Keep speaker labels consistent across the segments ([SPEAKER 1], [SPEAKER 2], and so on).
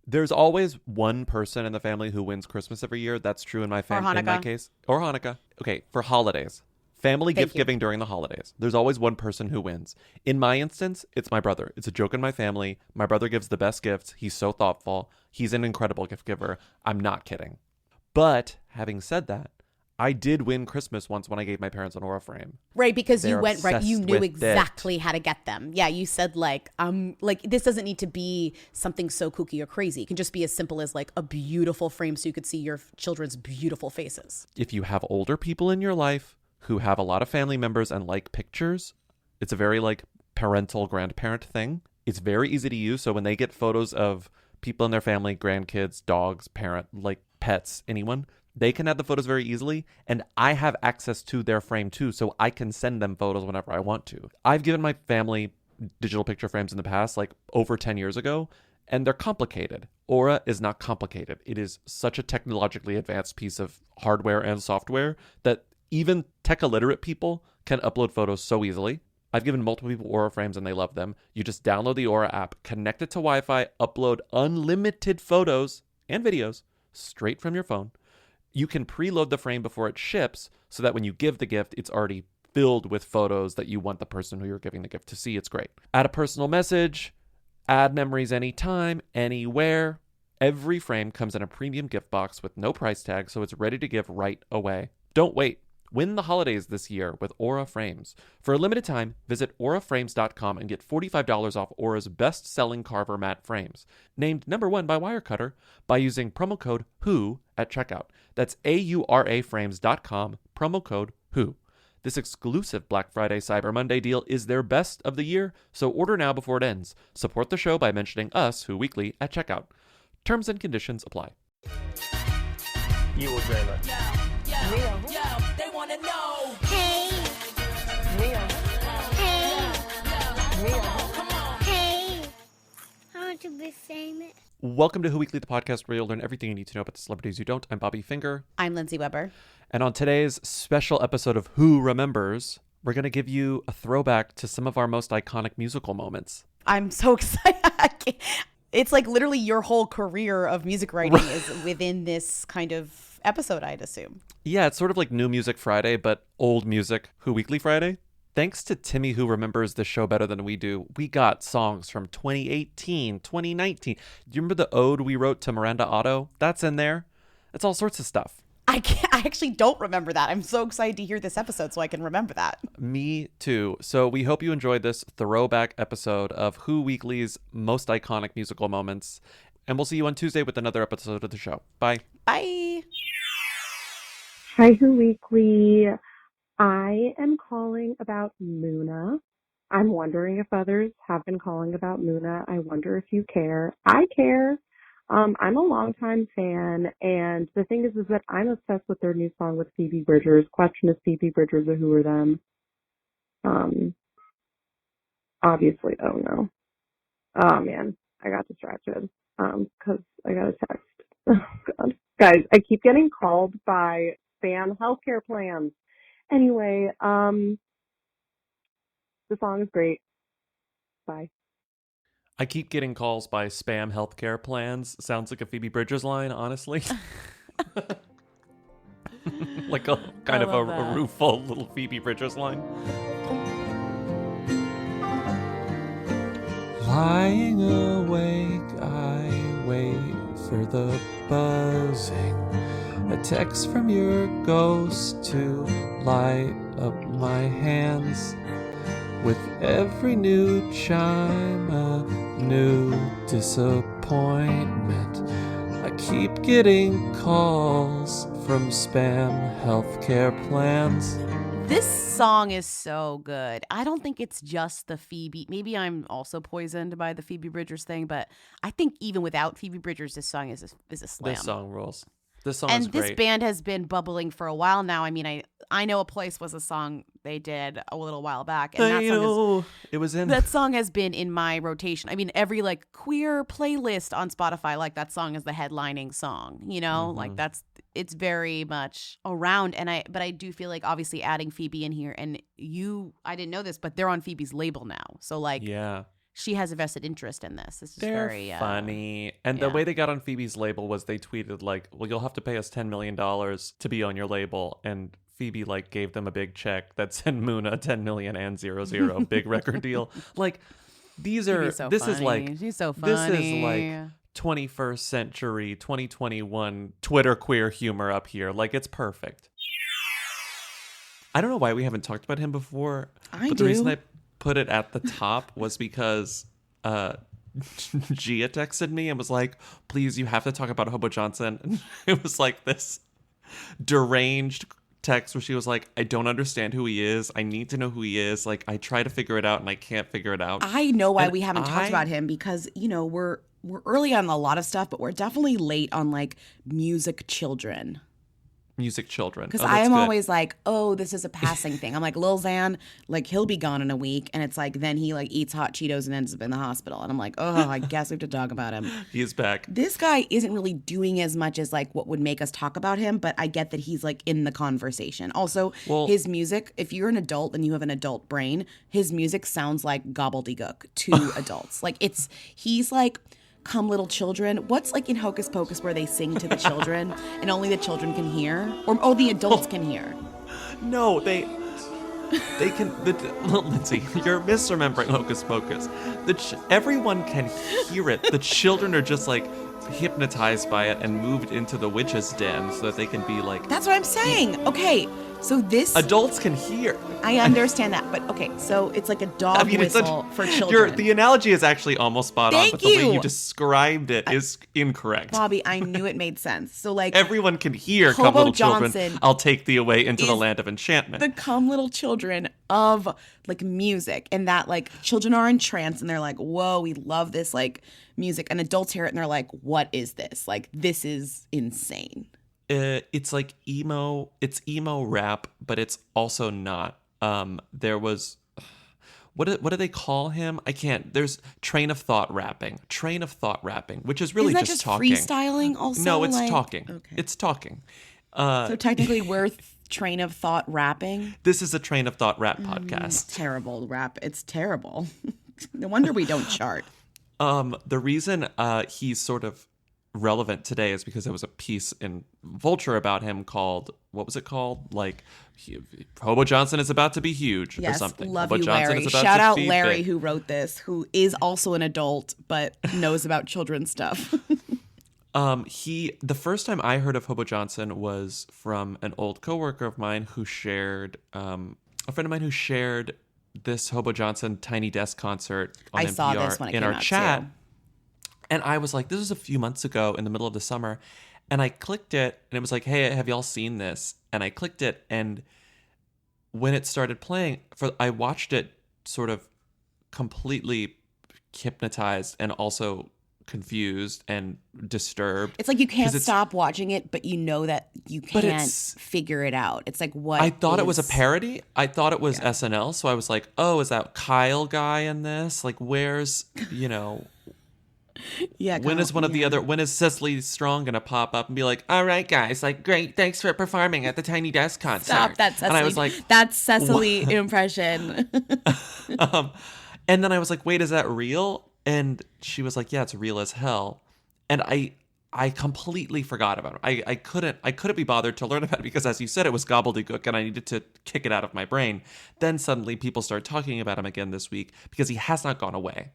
[SPEAKER 1] There's always one person in the family who wins Christmas every year. That's true in my family. In my case, or Hanukkah. Okay, for holidays, family gift giving during the holidays. There's always one person who wins. In my instance, it's my brother. It's a joke in my family. My brother gives the best gifts. He's so thoughtful. He's an incredible gift giver. I'm not kidding. But having said that, I did win Christmas once when I gave my parents an Aura frame.
[SPEAKER 2] Right, because you went right. You knew exactly how to get them. Yeah, you said like this doesn't need to be something so kooky or crazy. It can just be as simple as like a beautiful frame so you could see your children's beautiful faces.
[SPEAKER 1] If you have older people in your life who have a lot of family members and like pictures, it's a very like parental grandparent thing. It's very easy to use. So when they get photos of people in their family, grandkids, dogs, parent, like pets, anyone, they can add the photos very easily, and I have access to their frame too, so I can send them photos whenever I want to. I've given my family digital picture frames in the past, like over 10 years ago, and they're complicated. Aura is not complicated. It is such a technologically advanced piece of hardware and software that even tech-illiterate people can upload photos so easily. I've given multiple people Aura frames and they love them. You just download the Aura app, connect it to Wi-Fi, upload unlimited photos and videos straight from your phone. You can preload the frame before it ships so that when you give the gift, it's already filled with photos that you want the person who you're giving the gift to see. It's great. Add a personal message, add memories anytime, anywhere. Every frame comes in a premium gift box with no price tag, so it's ready to give right away. Don't wait. Win the holidays this year with Aura Frames. For a limited time, visit auraframes.com and get $45 off Aura's best-selling Carver matte frames, named #1 by Wirecutter, by using promo code WHO at checkout. That's auraframes.com, promo code WHO. This exclusive Black Friday Cyber Monday deal is their best of the year, so order now before it ends. Support the show by mentioning us, Who Weekly, at checkout. Terms and conditions apply.
[SPEAKER 3] You would rather.
[SPEAKER 4] Yo, they wanna know.
[SPEAKER 5] Hey,
[SPEAKER 4] Mia.
[SPEAKER 5] hey,
[SPEAKER 4] Mia. Come on.
[SPEAKER 5] hey. I want to be famous.
[SPEAKER 1] Welcome to Who Weekly, the podcast where you'll learn everything you need to know about the celebrities you don't. I'm Bobby Finger.
[SPEAKER 2] I'm Lindsey Weber.
[SPEAKER 1] And on today's special episode of Who Remembers, we're going to give you a throwback to some of our most iconic musical moments.
[SPEAKER 2] I'm so excited. It's like literally your whole career of music writing is within this kind of episode, I'd assume.
[SPEAKER 1] Yeah, it's sort of like New Music Friday, but old music Who Weekly Friday. Thanks to Timmy, who remembers the show better than we do, we got songs from 2018, 2019. Do you remember the ode we wrote to Miranda Otto? That's in there. It's all sorts of stuff.
[SPEAKER 2] I actually don't remember that. I'm so excited to hear this episode so I can remember that.
[SPEAKER 1] Me too. So we hope you enjoyed this throwback episode of Who Weekly's most iconic musical moments. And we'll see you on Tuesday with another episode of the show. Bye.
[SPEAKER 2] Bye.
[SPEAKER 6] Hi, Who Weekly. I am calling about Muna. I'm wondering if others have been calling about Muna. I wonder if you care. I care. I'm a longtime fan, and the thing is that I'm obsessed with their new song with Phoebe Bridgers. Question is Phoebe Bridgers or who are them? Obviously, oh no. Oh man, I got distracted. Cause I got a text. Oh god. Guys, I keep getting called by spam healthcare plans. Anyway, the song is great. Bye.
[SPEAKER 1] I keep getting calls by spam healthcare plans. Sounds like a Phoebe Bridgers line, honestly. Like a kind of a rueful little Phoebe Bridgers line. Lying awake, I wait for the buzzing. A text from your ghost to light up my hands. With every new chime, a new disappointment. I keep getting calls from spam healthcare plans.
[SPEAKER 2] This song is so good. I don't think it's just the Phoebe. Maybe I'm also poisoned by the Phoebe Bridgers thing, but I think even without Phoebe Bridgers, this song is a slam.
[SPEAKER 1] This song rules. This song
[SPEAKER 2] and
[SPEAKER 1] is great.
[SPEAKER 2] this band has been bubbling for a while now. I mean, I Know a Place was a song they did a little while back, and that song has been in my rotation. I mean, every like queer playlist on Spotify, like that song is the headlining song. You know, like it's very much around. But I do feel like obviously adding Phoebe in here, and I didn't know this, but they're on Phoebe's label now. So like,
[SPEAKER 1] yeah.
[SPEAKER 2] she has a vested interest in this. This is
[SPEAKER 1] They're
[SPEAKER 2] very
[SPEAKER 1] funny. And the way they got on Phoebe's label was they tweeted like, well, you'll have to pay us $10 million to be on your label. And Phoebe like gave them a big check that sent Muna 10 million and 00, big record deal. Like these are,
[SPEAKER 2] so
[SPEAKER 1] this
[SPEAKER 2] funny.
[SPEAKER 1] is like,
[SPEAKER 2] She's so funny.
[SPEAKER 1] this is like 21st century, 2021 Twitter queer humor up here. Like it's perfect. I don't know why we haven't talked about him before. But the reason I put it at the top was because Gia texted me and was like, please, you have to talk about Hobo Johnson. And it was like this deranged text where she was like, I don't understand who he is. I need to know who he is. Like, I try to figure it out and I can't figure it out.
[SPEAKER 7] I know why we haven't talked about him because, you know, we're early on a lot of stuff, but we're definitely late on like music children.
[SPEAKER 1] Music children.
[SPEAKER 7] Because I am always like, oh, this is a passing thing. I'm like, Lil Xan, like he'll be gone in a week. And it's like, then he like eats hot Cheetos and ends up in the hospital. And I'm like, oh, I guess we have to talk about him.
[SPEAKER 1] He is back.
[SPEAKER 7] This guy isn't really doing as much as like what would make us talk about him. But I get that he's like in the conversation. Also, his music, if you're an adult and you have an adult brain, his music sounds like gobbledygook to adults. Like he's like, come little children. What's like in Hocus Pocus where they sing to the children and only the children can hear? Or the adults can hear.
[SPEAKER 1] No, they can. Lindsay, you're misremembering Hocus Pocus. Everyone can hear it. The children are just like hypnotized by it and moved into the witch's den so that they can be like.
[SPEAKER 7] That's what I'm saying. Okay, so this
[SPEAKER 1] adults can hear.
[SPEAKER 7] I understand that, but okay, so it's like a dog whistle for children.
[SPEAKER 1] The analogy is actually almost spot on, but the way you described it is incorrect.
[SPEAKER 7] Bobby, I knew it made sense. So like
[SPEAKER 1] everyone can hear
[SPEAKER 7] Hobo
[SPEAKER 1] "Come Little
[SPEAKER 7] Johnson
[SPEAKER 1] Children, I'll take thee away into the land of enchantment."
[SPEAKER 7] The "Come Little Children" of like music, and that like children are entranced and they're like, whoa, we love this like music, and adults hear it and they're like, what is this? Like this is insane.
[SPEAKER 1] It's like emo. It's emo rap, but it's also not. There was, what do they call him? I can't. There's train of thought rapping, which is really
[SPEAKER 7] Isn't that
[SPEAKER 1] just talking.
[SPEAKER 7] Freestyling also.
[SPEAKER 1] No, it's
[SPEAKER 7] like,
[SPEAKER 1] talking.
[SPEAKER 7] Okay.
[SPEAKER 1] It's talking.
[SPEAKER 7] So technically, we're train of thought rapping.
[SPEAKER 1] This is a train of thought rap podcast.
[SPEAKER 7] Terrible rap. It's terrible. No wonder we don't chart.
[SPEAKER 1] The reason he's sort of relevant today is because there was a piece in Vulture about him called, what was it called? Like, Hobo Johnson is about to be huge or something.
[SPEAKER 7] Love
[SPEAKER 1] Hobo
[SPEAKER 7] you,
[SPEAKER 1] Johnson
[SPEAKER 7] Larry.
[SPEAKER 1] is about
[SPEAKER 7] Shout
[SPEAKER 1] to
[SPEAKER 7] out
[SPEAKER 1] be
[SPEAKER 7] Larry
[SPEAKER 1] big.
[SPEAKER 7] who wrote this, who is also an adult but knows about children's stuff.
[SPEAKER 1] The first time I heard of Hobo Johnson was from an old coworker of mine who shared, a friend of mine who shared this Hobo Johnson Tiny Desk concert on NPR
[SPEAKER 7] saw this when it
[SPEAKER 1] in
[SPEAKER 7] came
[SPEAKER 1] our
[SPEAKER 7] out,
[SPEAKER 1] chat.
[SPEAKER 7] too.
[SPEAKER 1] And I was like, this was a few months ago in the middle of the summer. And I clicked it and it was like, hey, have y'all seen this? And I clicked it. And when it started playing, I watched it sort of completely hypnotized and also confused and disturbed.
[SPEAKER 7] It's like you can't stop watching it, but you know that you can't figure it out. It's like, what
[SPEAKER 1] I thought it was a parody. I thought it was SNL. So I was like, oh, is that Kyle guy in this? Like, where's,
[SPEAKER 7] Yeah.
[SPEAKER 1] When is Cecily Strong gonna pop up and be like, all right, guys, like, great, thanks for performing at the Tiny Desk concert.
[SPEAKER 7] Stop that, Cecily.
[SPEAKER 1] And I was like,
[SPEAKER 7] that's Cecily impression.
[SPEAKER 1] And then I was like, wait, is that real? And she was like, yeah, it's real as hell. And I completely forgot about it. I couldn't be bothered to learn about it because, as you said, it was gobbledygook and I needed to kick it out of my brain. Then suddenly people start talking about him again this week because he has not gone away.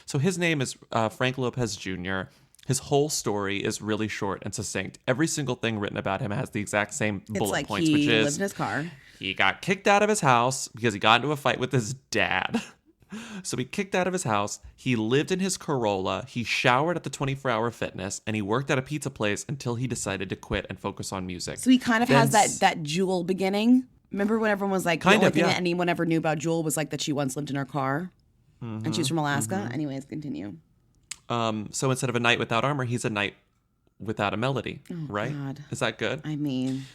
[SPEAKER 1] So his name is Frank Lopez Jr. His whole story is really short and succinct. Every single thing written about him has the exact same bullet points, which is
[SPEAKER 7] lived in his car.
[SPEAKER 1] He got kicked out of his house because he got into a fight with his dad. So he kicked out of his house, he lived in his Corolla, he showered at the 24-hour fitness, and he worked at a pizza place until he decided to quit and focus on music.
[SPEAKER 7] So he kind of has that Jewel beginning. Remember when everyone was like, the only thing that anyone ever knew about Jewel was like that she once lived in her car? Mm-hmm, and she's from Alaska? Mm-hmm. Anyways, continue.
[SPEAKER 1] So instead of a knight without armor, he's a knight without a melody, right?
[SPEAKER 7] God.
[SPEAKER 1] Is that good?
[SPEAKER 7] I mean,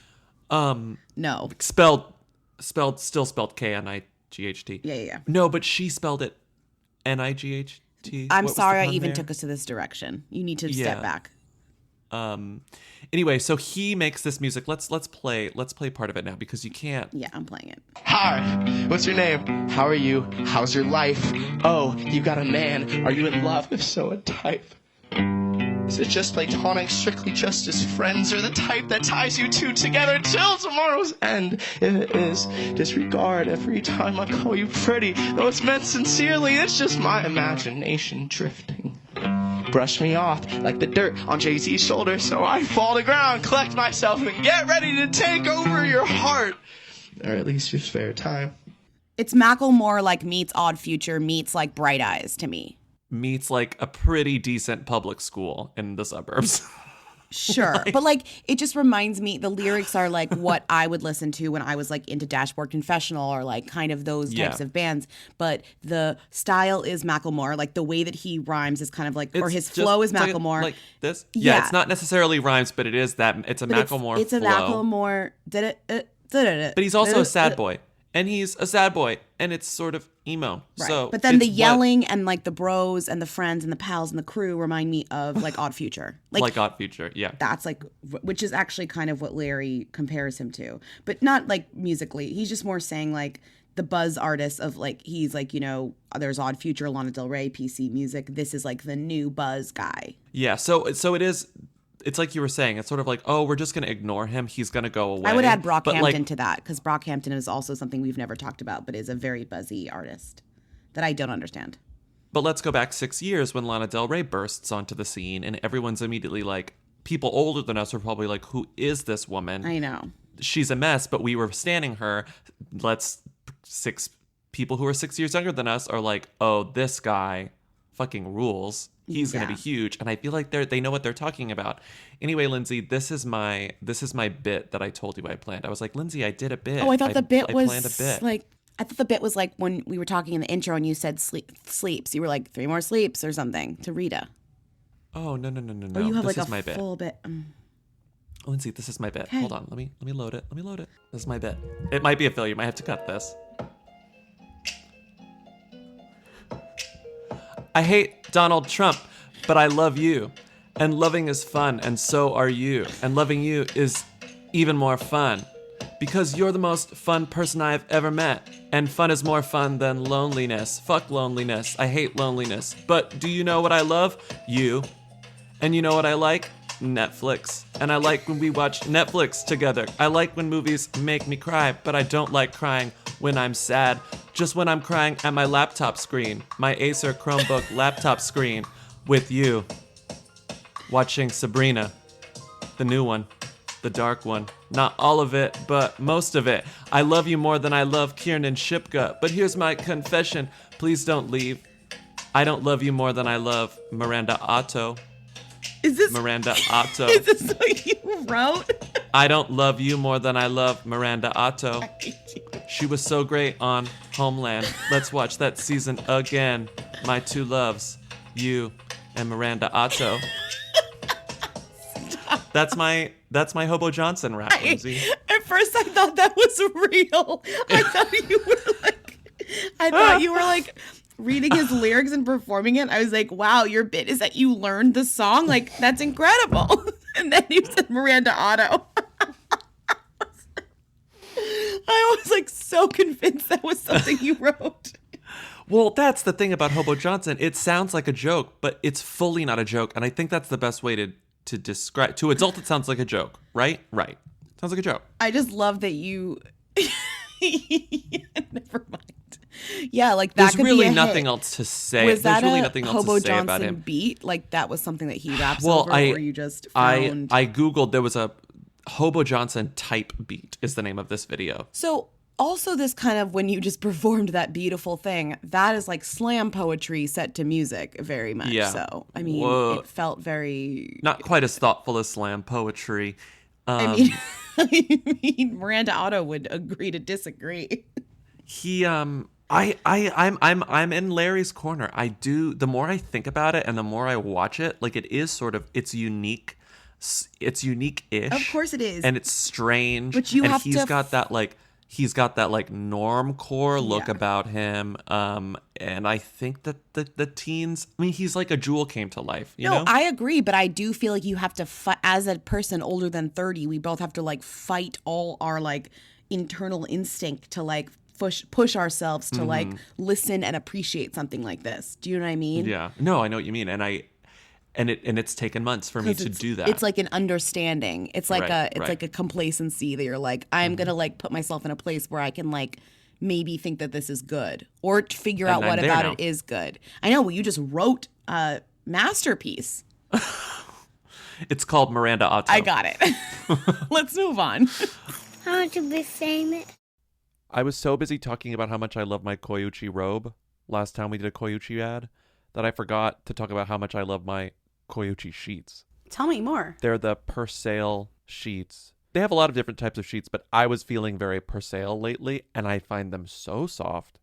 [SPEAKER 7] no.
[SPEAKER 1] Still spelled K-N-I-G-H-T.
[SPEAKER 7] Yeah.
[SPEAKER 1] No, but she spelled it N-I-G-H-T.
[SPEAKER 7] I'm sorry I even took us to this direction. You need to step back.
[SPEAKER 1] Anyway, so he makes this music. Let's play part of it now because you can't.
[SPEAKER 7] Yeah, I'm playing it.
[SPEAKER 8] Hi, what's your name? How are you? How's your life? Oh, you got a man. Are you in love? If so, a type. Is it just platonic, strictly just as friends, or the type that ties you two together till tomorrow's end? If it is, disregard every time I call you pretty. Though it's meant sincerely, it's just my imagination drifting. Brush me off like the dirt on Jay-Z's shoulder, so I fall to ground, collect myself, and get ready to take over your heart. Or at least your spare time.
[SPEAKER 7] It's Macklemore like meets Odd Future meets like Bright Eyes to me.
[SPEAKER 1] Meets like a pretty decent public school in the suburbs.
[SPEAKER 7] Sure. But like, it just reminds me, the lyrics are like what I would listen to when I was like into Dashboard Confessional or like kind of those types of bands. But the style is Macklemore. Like the way that he rhymes is kind of like, or his flow is Macklemore.
[SPEAKER 1] Like this? Yeah, it's not necessarily rhymes, but it is that. It's a Macklemore
[SPEAKER 7] it's a
[SPEAKER 1] flow.
[SPEAKER 7] Macklemore.
[SPEAKER 1] But he's also a sad boy. And he's a sad boy, and it's sort of emo.
[SPEAKER 7] Right.
[SPEAKER 1] So,
[SPEAKER 7] but then the yelling and like the bros and the friends and the pals and the crew remind me of like Odd Future.
[SPEAKER 1] Like Odd Future, yeah.
[SPEAKER 7] That's like, which is actually kind of what Larry compares him to. But not like musically. He's just more saying like the buzz artist of like, he's like, you know, there's Odd Future, Lana Del Rey, PC Music. This is like the new buzz guy.
[SPEAKER 1] Yeah, so it is... It's like you were saying. It's sort of like, oh, we're just going to ignore him. He's going to go away.
[SPEAKER 7] I would add Brockhampton to that because Brockhampton is also something we've never talked about, but is a very buzzy artist that I don't understand.
[SPEAKER 1] But let's go back 6 years when Lana Del Rey bursts onto the scene and everyone's immediately like, people older than us are probably like, who is this woman?
[SPEAKER 7] I know.
[SPEAKER 1] She's a mess, but we were standing her. People who are 6 years younger than us are like, oh, this guy fucking rules. He's going to be huge. And I feel like they know what they're talking about. Anyway, Lindsey, this is my bit that I told you I planned. I was like, Lindsey, I did a bit.
[SPEAKER 7] Oh, I thought the bit was
[SPEAKER 1] planned a bit.
[SPEAKER 7] like, I thought the bit was like when we were talking in the intro and you said sleeps. You were like 3 more sleeps or something to Rita.
[SPEAKER 1] Oh, no.
[SPEAKER 7] Or you have
[SPEAKER 1] this
[SPEAKER 7] like
[SPEAKER 1] is my bit.
[SPEAKER 7] full bit.
[SPEAKER 1] Lindsey, this is my bit.
[SPEAKER 7] Okay.
[SPEAKER 1] Hold on. Let me load it. This is my bit. It might be a failure. You might have to cut this. I hate Donald Trump, but I love you. And loving is fun, and so are you. And loving you is even more fun. Because you're the most fun person I've ever met. And fun is more fun than loneliness. Fuck loneliness. I hate loneliness. But do you know what I love? You. And you know what I like? Netflix. And I like when we watch Netflix together. I like when movies make me cry, but I don't like crying when I'm sad. Just when I'm crying at my laptop screen, my Acer Chromebook laptop screen, with you. Watching Sabrina, the new one, the dark one. Not all of it, but most of it. I love you more than I love Kiernan Shipka, but here's my confession. Please don't leave. I don't love you more than I love Miranda Otto.
[SPEAKER 7] Is this
[SPEAKER 1] Miranda Otto?
[SPEAKER 7] Is this what you wrote?
[SPEAKER 1] I don't love you more than I love Miranda Otto. She was so great on Homeland. Let's watch that season again. My two loves, you and Miranda Otto. That's my Hobo Johnson rap, Lindsey.
[SPEAKER 7] At first, I thought that was real. I thought you were like reading his lyrics and performing it. I was like, wow, your bit is that you learned the song. Like, that's incredible. And then you said Miranda Otto. I was like so convinced that was something you wrote.
[SPEAKER 1] Well, that's the thing about Hobo Johnson. It sounds like a joke, but it's fully not a joke. And I think that's the best way to describe. To adult, it sounds like a joke, right? Right. Sounds like a joke.
[SPEAKER 7] I just love that you... Never mind. Yeah, like that.
[SPEAKER 1] There's really nothing else to say.
[SPEAKER 7] Was that
[SPEAKER 1] really
[SPEAKER 7] a
[SPEAKER 1] nothing else
[SPEAKER 7] Hobo
[SPEAKER 1] to say
[SPEAKER 7] Johnson
[SPEAKER 1] about him.
[SPEAKER 7] beat? Like that was something that he raps over, or you just found...
[SPEAKER 1] I googled. There was a Hobo Johnson type beat. Is the name of this video.
[SPEAKER 7] So also this kind of when you just performed that beautiful thing, that is like slam poetry set to music, very much.
[SPEAKER 1] Yeah.
[SPEAKER 7] So I mean, it felt very
[SPEAKER 1] not quite as thoughtful as slam poetry.
[SPEAKER 7] I mean, Miranda Otto would agree to disagree.
[SPEAKER 1] I'm in Larry's corner. I do. The more I think about it and the more I watch it, like it is sort of, it's unique. It's unique-ish.
[SPEAKER 7] Of course it is.
[SPEAKER 1] And it's strange.
[SPEAKER 7] But he's
[SPEAKER 1] got that like He's got that like normcore look about him. And I think that the teens, I mean, he's like a Jewel came to life, you know?
[SPEAKER 7] I agree, but I do feel like you have to fight as a person older than 30. We both have to like fight all our like internal instinct to like push ourselves to like listen and appreciate something like this. Do you know what I mean?
[SPEAKER 1] Yeah. No, I know what you mean. And it's taken months for me to do that.
[SPEAKER 7] It's like an understanding. It's like like a complacency that you're like, I'm gonna like put myself in a place where I can like maybe think that this is good or figure out what about it is good. I know. Well, you just wrote a masterpiece.
[SPEAKER 1] It's called Miranda Otto.
[SPEAKER 7] I got it. Let's move on.
[SPEAKER 5] I want to be famous.
[SPEAKER 1] I was so busy talking about how much I love my Koyuchi robe last time we did a Koyuchi ad that I forgot to talk about how much I love my Koyuchi sheets.
[SPEAKER 2] Tell me more.
[SPEAKER 1] They're the Persail sheets. They have a lot of different types of sheets, but I was feeling very Persail lately, and I find them so soft.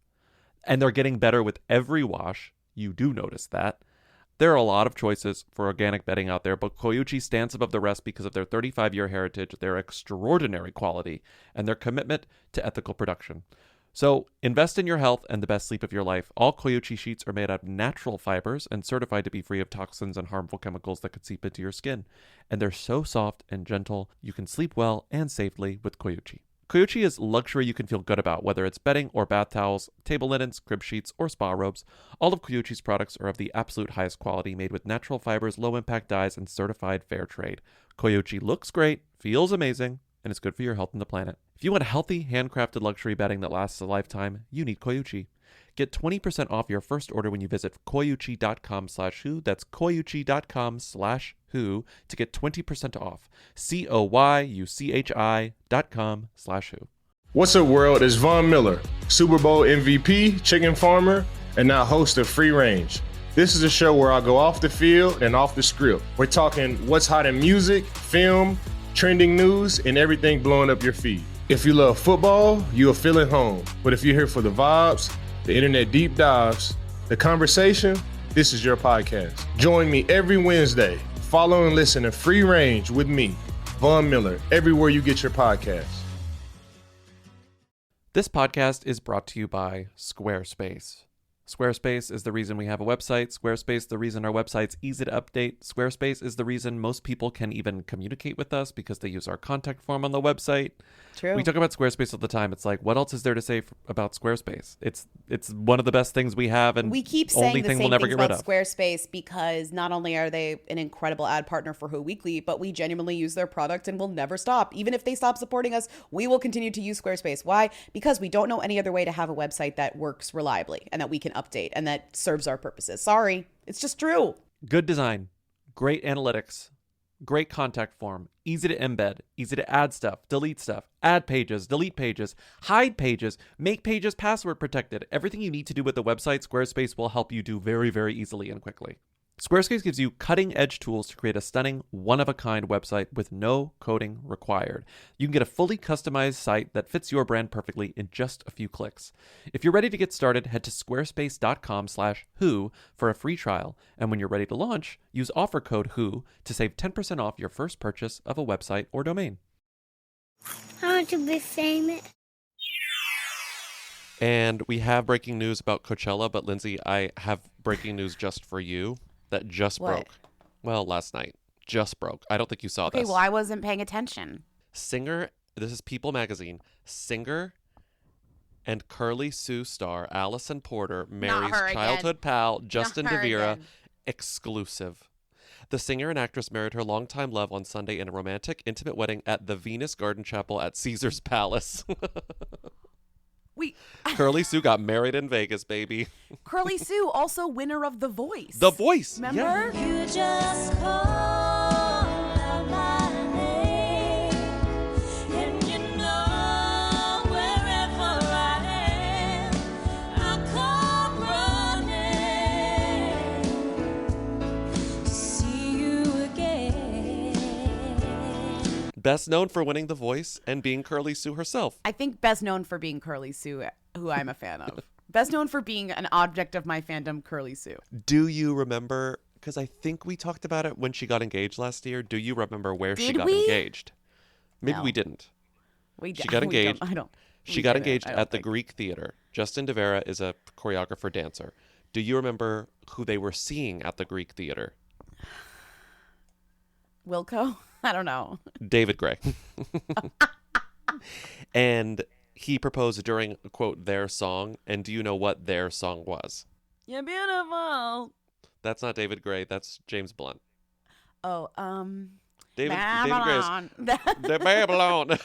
[SPEAKER 1] And they're getting better with every wash. You do notice that. There are a lot of choices for organic bedding out there, but Koyuchi stands above the rest because of their 35-year heritage, their extraordinary quality, and their commitment to ethical production. So invest in your health and the best sleep of your life. All Koyuchi sheets are made out of natural fibers and certified to be free of toxins and harmful chemicals that could seep into your skin. And they're so soft and gentle, you can sleep well and safely with Koyuchi. Koyuchi is luxury you can feel good about, whether it's bedding or bath towels, table linens, crib sheets, or spa robes. All of Koyuchi's products are of the absolute highest quality, made with natural fibers, low-impact dyes, and certified fair trade. Koyuchi looks great, feels amazing, and is good for your health and the planet. If you want healthy, handcrafted luxury bedding that lasts a lifetime, you need Koyuchi. Get 20% off your first order when you visit koyuchi.com/who. That's koyuchi.com/who to get 20% off. koyuchi.com/who.
[SPEAKER 9] What's up, world? It's Von Miller, Super Bowl MVP, chicken farmer, and now host of Free Range. This is a show where I go off the field and off the script. We're talking what's hot in music, film, trending news, and everything blowing up your feed. If you love football, you'll feel at home. But if you're here for the vibes, the internet deep dives, the conversation, this is your podcast. Join me every Wednesday. Follow and listen to Free Range with me, Von Miller, everywhere you get your podcasts.
[SPEAKER 1] This podcast is brought to you by Squarespace. Squarespace is the reason we have a website. Squarespace, the reason our website's easy to update. Squarespace is the reason most people can even communicate with us because they use our contact form on the website.
[SPEAKER 2] True.
[SPEAKER 1] We talk about Squarespace all the time. It's like, what else is there to say about Squarespace? It's one of the best things we have, and
[SPEAKER 7] we keep saying
[SPEAKER 1] only
[SPEAKER 7] the
[SPEAKER 1] thing
[SPEAKER 7] same
[SPEAKER 1] we'll never
[SPEAKER 7] things
[SPEAKER 1] get rid
[SPEAKER 7] about
[SPEAKER 1] of.
[SPEAKER 7] Squarespace because not only are they an incredible ad partner for Who Weekly, but we genuinely use their product and will never stop. Even if they stop supporting us, we will continue to use Squarespace. Why? Because we don't know any other way to have a website that works reliably and that we can update and that serves our purposes. Sorry, it's just true.
[SPEAKER 1] Good design, great analytics, great contact form, easy to embed, easy to add stuff, delete stuff, add pages, delete pages, hide pages, make pages password protected. Everything you need to do with the website, Squarespace will help you do very, very easily and quickly. Squarespace gives you cutting-edge tools to create a stunning, one-of-a-kind website with no coding required. You can get a fully customized site that fits your brand perfectly in just a few clicks. If you're ready to get started, head to squarespace.com/who for a free trial. And when you're ready to launch, use offer code WHO to save 10% off your first purchase of a website or domain.
[SPEAKER 5] I want to be famous.
[SPEAKER 1] And we have breaking news about Coachella, but Lindsey, I have breaking news just for you. That just broke. Well, last night. Just broke. I don't think you saw this.
[SPEAKER 2] Okay, well, I wasn't paying attention.
[SPEAKER 1] Singer, this is People magazine, singer and Curly Sue star Allison Porter marries childhood pal Justin DeVera. Exclusive. The singer and actress married her longtime love on Sunday in a romantic, intimate wedding at the Venus Garden Chapel at Caesar's Palace. Curly Sue got married in Vegas, baby.
[SPEAKER 2] Curly Sue, also winner of The Voice.
[SPEAKER 1] The Voice.
[SPEAKER 2] Remember?
[SPEAKER 1] Yeah.
[SPEAKER 4] You just call out my name, and you know wherever I am, I'll come running to see you again.
[SPEAKER 1] Best known for winning The Voice and being Curly Sue herself.
[SPEAKER 2] I think best known for being Curly Sue, who I'm a fan of. Best known for being an object of my fandom, Curly Sue.
[SPEAKER 1] Do you remember, because I think we talked about it when she got engaged last year, do you remember where she got engaged? Maybe
[SPEAKER 2] No.
[SPEAKER 1] we didn't.
[SPEAKER 2] She
[SPEAKER 1] got engaged.
[SPEAKER 2] I don't.
[SPEAKER 1] She got engaged at the Greek Theater. Justin DeVera is a choreographer dancer. Do you remember who they were seeing at the Greek Theater?
[SPEAKER 2] Wilco? I don't know.
[SPEAKER 1] David Gray. And he proposed during, quote, their song. And do you know what their song was?
[SPEAKER 2] You're beautiful.
[SPEAKER 1] That's not David Gray. That's James Blunt.
[SPEAKER 2] Oh,
[SPEAKER 1] David
[SPEAKER 2] Babylon.
[SPEAKER 1] Gray's the Babylon.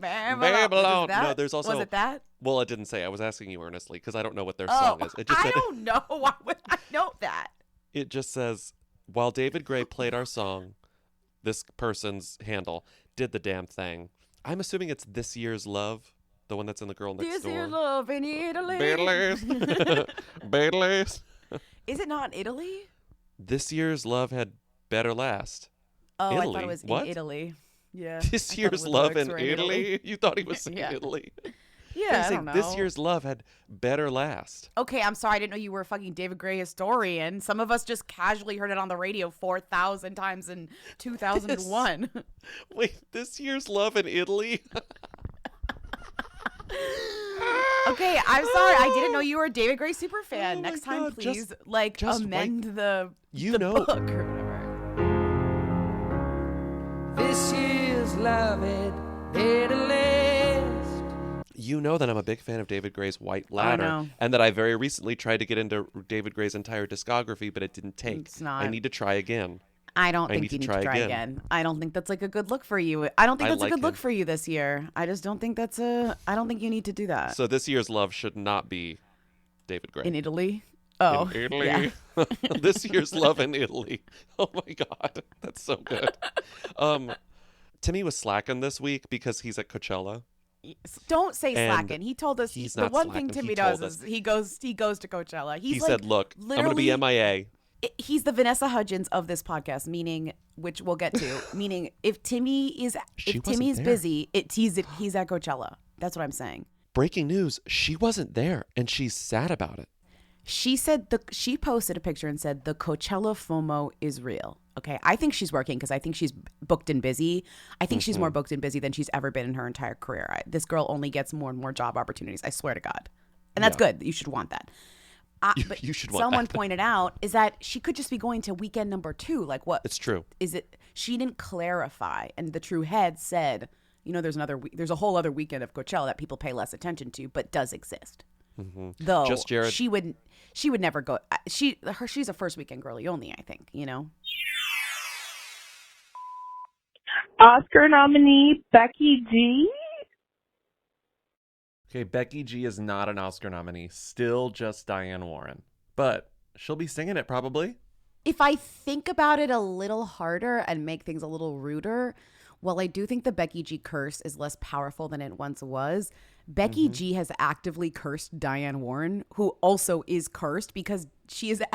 [SPEAKER 1] Babylon.
[SPEAKER 2] No,
[SPEAKER 1] there's also.
[SPEAKER 2] Was it that?
[SPEAKER 1] Well, it didn't say. I was asking you earnestly because I don't know what their song is. It just said,
[SPEAKER 2] I don't know. Why would I know that?
[SPEAKER 1] It just says, while David Gray played our song, this person's handle did the damn thing. I'm assuming it's This Year's Love, the one that's in The Girl Next Door.
[SPEAKER 2] This Year's Love in Italy.
[SPEAKER 1] Beatles.
[SPEAKER 2] Is it not Italy?
[SPEAKER 1] This Year's Love had better last.
[SPEAKER 2] Oh,
[SPEAKER 1] Italy.
[SPEAKER 2] I thought it was
[SPEAKER 1] What?
[SPEAKER 2] in Italy. Yeah.
[SPEAKER 1] This Year's Love in Italy? You thought he was saying
[SPEAKER 2] Yeah.
[SPEAKER 1] Italy.
[SPEAKER 2] Yeah, I don't know.
[SPEAKER 1] This Year's Love had better last.
[SPEAKER 2] Okay, I'm sorry. I didn't know you were a fucking David Gray historian. Some of us just casually heard it on the radio 4,000 times in 2001.
[SPEAKER 1] Wait, This Year's Love in Italy?
[SPEAKER 2] Okay, I'm sorry. I didn't know you were a David Gray super fan.
[SPEAKER 1] Oh
[SPEAKER 2] Next
[SPEAKER 1] my
[SPEAKER 2] time,
[SPEAKER 1] God,
[SPEAKER 2] please,
[SPEAKER 1] just
[SPEAKER 2] amend
[SPEAKER 1] wait.
[SPEAKER 2] the
[SPEAKER 1] You know.
[SPEAKER 2] book or whatever.
[SPEAKER 10] This year's love had better last.
[SPEAKER 1] You know that I'm a big fan of David Gray's White Ladder,
[SPEAKER 2] know.
[SPEAKER 1] and that I very recently tried to get into David Gray's entire discography, but it didn't take.
[SPEAKER 2] It's not.
[SPEAKER 1] I need to try again.
[SPEAKER 2] I don't think
[SPEAKER 1] need
[SPEAKER 2] you
[SPEAKER 1] to
[SPEAKER 2] need
[SPEAKER 1] try
[SPEAKER 2] to try
[SPEAKER 1] again.
[SPEAKER 2] again. I don't think that's like a good look for you. I don't think
[SPEAKER 1] I
[SPEAKER 2] that's
[SPEAKER 1] like
[SPEAKER 2] a good look
[SPEAKER 1] him.
[SPEAKER 2] for you this year. I just don't think that's I don't think you need to do that.
[SPEAKER 1] So This Year's Love should not be David Gray.
[SPEAKER 2] In Italy? Oh.
[SPEAKER 1] In Italy.
[SPEAKER 2] Yeah.
[SPEAKER 1] This Year's Love in Italy. Oh my God. That's so good. Timmy was slacking this week because he's at Coachella.
[SPEAKER 2] Don't say
[SPEAKER 1] And
[SPEAKER 2] slacking. He told us
[SPEAKER 1] he's
[SPEAKER 2] the
[SPEAKER 1] not
[SPEAKER 2] one thing
[SPEAKER 1] slacking.
[SPEAKER 2] Timmy
[SPEAKER 1] He
[SPEAKER 2] does
[SPEAKER 1] told
[SPEAKER 2] is
[SPEAKER 1] us.
[SPEAKER 2] he goes to Coachella.
[SPEAKER 1] He
[SPEAKER 2] He's
[SPEAKER 1] said, look, I'm going to be
[SPEAKER 2] literally-
[SPEAKER 1] MIA.
[SPEAKER 2] He's the Vanessa Hudgens of this podcast, meaning, which we'll get to, meaning if Timmy is
[SPEAKER 1] there.
[SPEAKER 2] busy, he's at Coachella. That's what I'm saying.
[SPEAKER 1] Breaking news, she wasn't there, and she's sad about it.
[SPEAKER 2] She said she posted a picture and said the Coachella FOMO is real. Okay, I think she's working because I think she's booked and busy. I think she's more booked and busy than she's ever been in her entire career. This girl only gets more and more job opportunities. I swear to God, and that's good. You should want that. But
[SPEAKER 1] you should want
[SPEAKER 2] someone
[SPEAKER 1] that.
[SPEAKER 2] pointed out is that she could just be going to weekend number 2. Like what?
[SPEAKER 1] It's true.
[SPEAKER 2] Is it? She didn't clarify, and the true head said, there's a whole other weekend of Coachella that people pay less attention to, but does exist. Though
[SPEAKER 1] Just Jared.
[SPEAKER 2] she would never go. She's a first weekend girly only. I think
[SPEAKER 11] Oscar nominee Becky G.
[SPEAKER 1] Okay, Becky G is not an Oscar nominee. Still just Diane Warren. But she'll be singing it probably.
[SPEAKER 2] If I think about it a little harder and make things a little ruder, while I do think the Becky G curse is less powerful than it once was, Becky G has actively cursed Diane Warren, who also is cursed because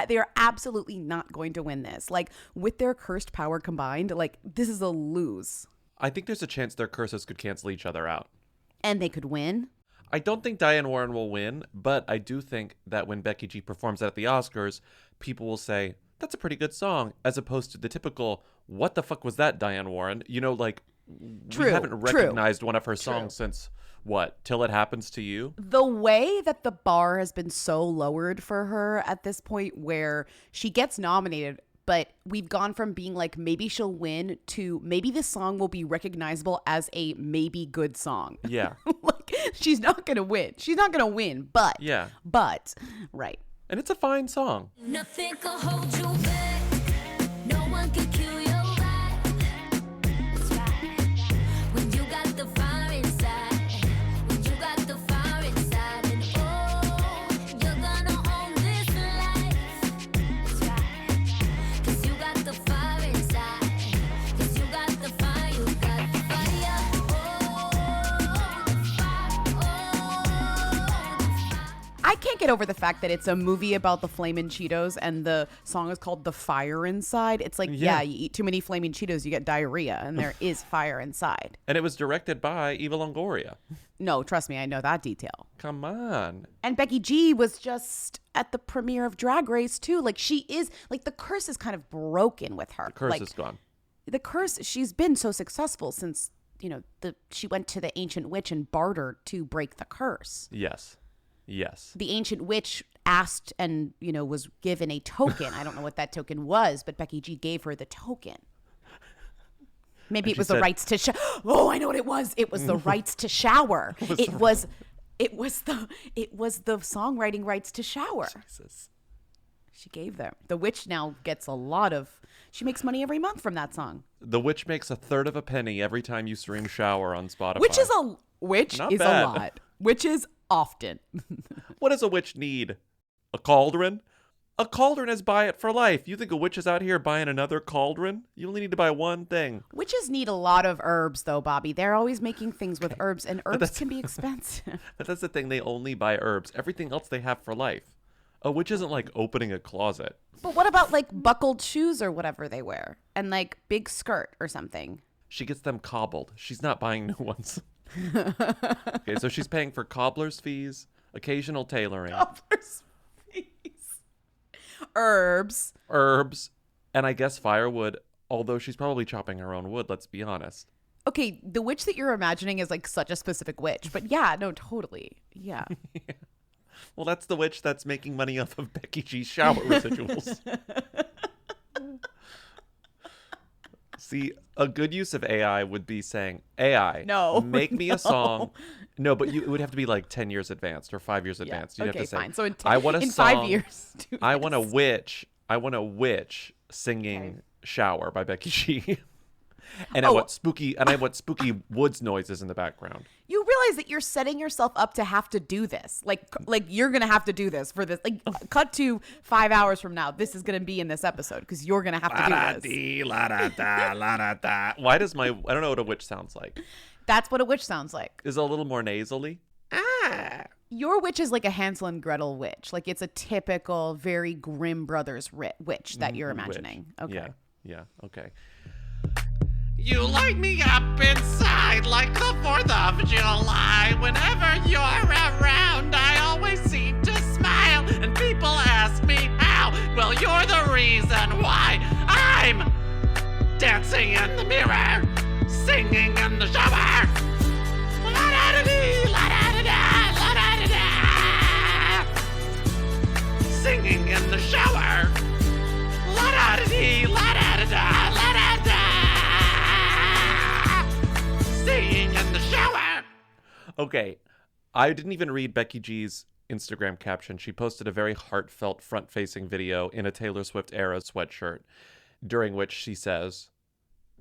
[SPEAKER 2] they are absolutely not going to win this. Like, with their cursed power combined, like, this is a lose.
[SPEAKER 1] I think there's a chance their curses could cancel each other out.
[SPEAKER 2] And they could win.
[SPEAKER 1] I don't think Diane Warren will win, but I do think that when Becky G performs at the Oscars, people will say, that's a pretty good song, as opposed to the typical, what the fuck was that, Diane Warren? We haven't recognized one of her songs since, what, Till It Happens to You?
[SPEAKER 2] The way that the bar has been so lowered for her at this point where she gets nominated, but we've gone from being like, maybe she'll win to maybe this song will be recognizable as a maybe good song.
[SPEAKER 1] Yeah.
[SPEAKER 2] Like, she's not going to win. She's not going to win, but.
[SPEAKER 1] Yeah.
[SPEAKER 2] But, right.
[SPEAKER 1] And it's a fine song.
[SPEAKER 4] Nothing can hold you back. No one can kill your vibe. That's right. When you got the fire inside. When you got the fire inside. And you're gonna own this life. That's right. 'Cause you got the fire inside. 'Cause you got the fire. You got the fire.
[SPEAKER 2] I can't get over the fact that it's a movie about the Flamin' Cheetos and the song is called The Fire Inside. It's like, yeah, you eat too many Flamin' Cheetos, you get diarrhea, and there is fire inside.
[SPEAKER 1] And it was directed by Eva Longoria.
[SPEAKER 2] No, trust me, I know that detail.
[SPEAKER 1] Come on.
[SPEAKER 2] And Becky G was just at the premiere of Drag Race, too. Like, she is, like, the curse is kind of broken with her.
[SPEAKER 1] The curse
[SPEAKER 2] like,
[SPEAKER 1] is gone.
[SPEAKER 2] The curse, she's been so successful since she went to the ancient witch and bartered to break the curse.
[SPEAKER 1] Yes.
[SPEAKER 2] The ancient witch asked and, was given a token. I don't know what that token was, but Becky G gave her the token. Maybe it was the rights to shower. Oh, I know what it was. It was the rights to shower. It was the songwriting rights to shower.
[SPEAKER 1] Jesus.
[SPEAKER 2] She gave them. The witch now gets she makes money every month from that song.
[SPEAKER 1] The witch makes 1/3 of a penny every time you stream Shower on Spotify.
[SPEAKER 2] Which is a lot. Which is often.
[SPEAKER 1] What does a witch need? A cauldron? A cauldron is buy it for life. You think a witch is out here buying another cauldron? You only need to buy one thing.
[SPEAKER 2] Witches need a lot of herbs, though, Bobby. They're always making things with herbs, and herbs can be expensive.
[SPEAKER 1] But that's the thing. They only buy herbs. Everything else they have for life. A witch isn't like opening a closet.
[SPEAKER 2] But what about like buckled shoes or whatever they wear? And like big skirt or something?
[SPEAKER 1] She gets them cobbled. She's not buying new ones. Okay, so she's paying for cobbler's fees, occasional tailoring.
[SPEAKER 2] Cobbler's fees. Herbs,
[SPEAKER 1] and I guess firewood, although she's probably chopping her own wood, let's be honest.
[SPEAKER 2] Okay, the witch that you're imagining is like such a specific witch, but yeah, no, totally. Yeah.
[SPEAKER 1] Yeah. Well, that's the witch that's making money off of Becky G's shower residuals. See, a good use of AI would be saying, AI, make me a song. No, but it would have to be like 10 years advanced or 5 years advanced. You'd have to say,
[SPEAKER 2] fine. So
[SPEAKER 1] I want a
[SPEAKER 2] in
[SPEAKER 1] song.
[SPEAKER 2] 5 years.
[SPEAKER 1] I want a witch singing Shower by Becky G. And I want spooky woods noises in the background.
[SPEAKER 2] You realize that you're setting yourself up to have to do this. Like you're going to have to do this for this. Like cut to 5 hours from now. This is going to be in this episode because you're going to have to do this.
[SPEAKER 1] Why does I don't know what a witch sounds like.
[SPEAKER 2] That's what a witch sounds like.
[SPEAKER 1] Is it a little more nasally?
[SPEAKER 2] Your witch is like a Hansel and Gretel witch. Like it's a typical, very Grimm Brothers witch that you're imagining.
[SPEAKER 1] Witch. Okay. Yeah. Okay.
[SPEAKER 12] You light me up inside like the 4th of July. Whenever you're around, I always seem to smile. And people ask me how. Well, you're the reason why I'm dancing in the mirror, singing in the shower. La-da-da-dee, la-da-da-da, la-da-da-da. Singing in the shower. La-da-da-dee, la-da-da-da, la-da-da. Singing in the shower.
[SPEAKER 1] Okay, I didn't even read Becky G's Instagram caption. She posted a very heartfelt front-facing video in a Taylor Swift era sweatshirt, during which she says,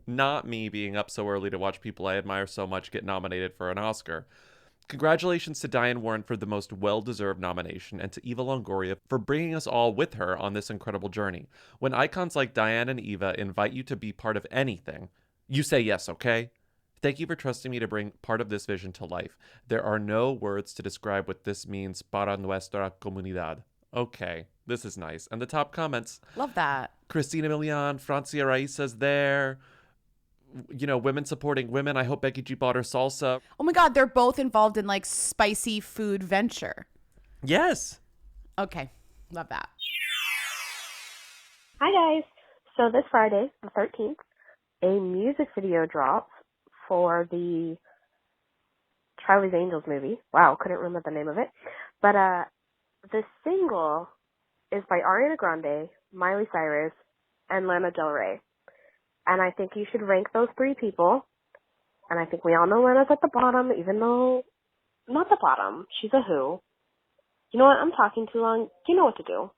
[SPEAKER 1] "Not me being up so early to watch people I admire so much get nominated for an Oscar. Congratulations to Diane Warren for the most well-deserved nomination, and to Eva Longoria for bringing us all with her on this incredible journey. When icons like Diane and Eva invite you to be part of anything, you say yes, okay? Thank you for trusting me to bring part of this vision to life. There are no words to describe what this means para nuestra comunidad." Okay, this is nice. And the top comments.
[SPEAKER 2] Love that.
[SPEAKER 1] Christina Milian, Francia Raisa's there. Women supporting women. I hope Becky G bought her salsa.
[SPEAKER 2] Oh my God, they're both involved in like spicy food venture.
[SPEAKER 1] Yes.
[SPEAKER 2] Okay, love that.
[SPEAKER 6] Hi guys. So this Friday, the 13th, a music video drops for the Charlie's Angels movie. Wow, couldn't remember the name of it. But the single is by Ariana Grande, Miley Cyrus, and Lana Del Rey. And I think you should rank those 3 people. And I think we all know Lana's at the bottom, even though not the bottom. She's a who. You know what? I'm talking too long. You know what to do.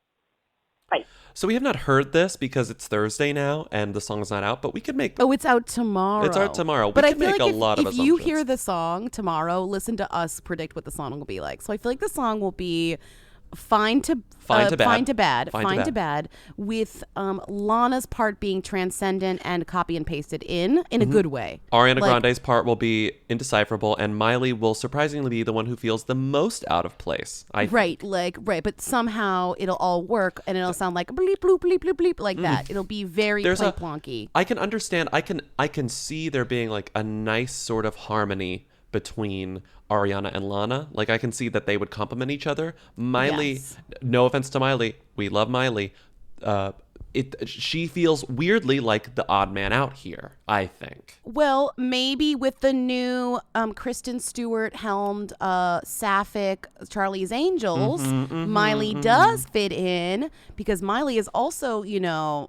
[SPEAKER 6] Bye.
[SPEAKER 1] So we have not heard this because it's Thursday now and the song's not out, but we could make...
[SPEAKER 2] Oh, it's out tomorrow.
[SPEAKER 1] It's out tomorrow.
[SPEAKER 2] But
[SPEAKER 1] we
[SPEAKER 2] I
[SPEAKER 1] could
[SPEAKER 2] feel
[SPEAKER 1] make
[SPEAKER 2] like
[SPEAKER 1] a lot of assumptions.
[SPEAKER 2] If you hear the song tomorrow, listen to us predict what the song will be like. So I feel like the song will be fine to bad, with Lana's part being transcendent and copy and pasted in a good way.
[SPEAKER 1] Ariana Grande's part will be indecipherable, and Miley will surprisingly be the one who feels the most out of place. Right,
[SPEAKER 2] but somehow it'll all work and it'll sound like bleep bloop bleep bloop bleep like that. It'll be very plonky.
[SPEAKER 1] I can understand. I can see there being like a nice sort of harmony between Ariana and Lana. Like I can see that they would complement each other. Miley, no offense to Miley, we love Miley. she feels weirdly like the odd man out here, I think.
[SPEAKER 2] Well, maybe with the new Kristen Stewart helmed Sapphic Charlie's Angels, Miley does fit in, because Miley is also,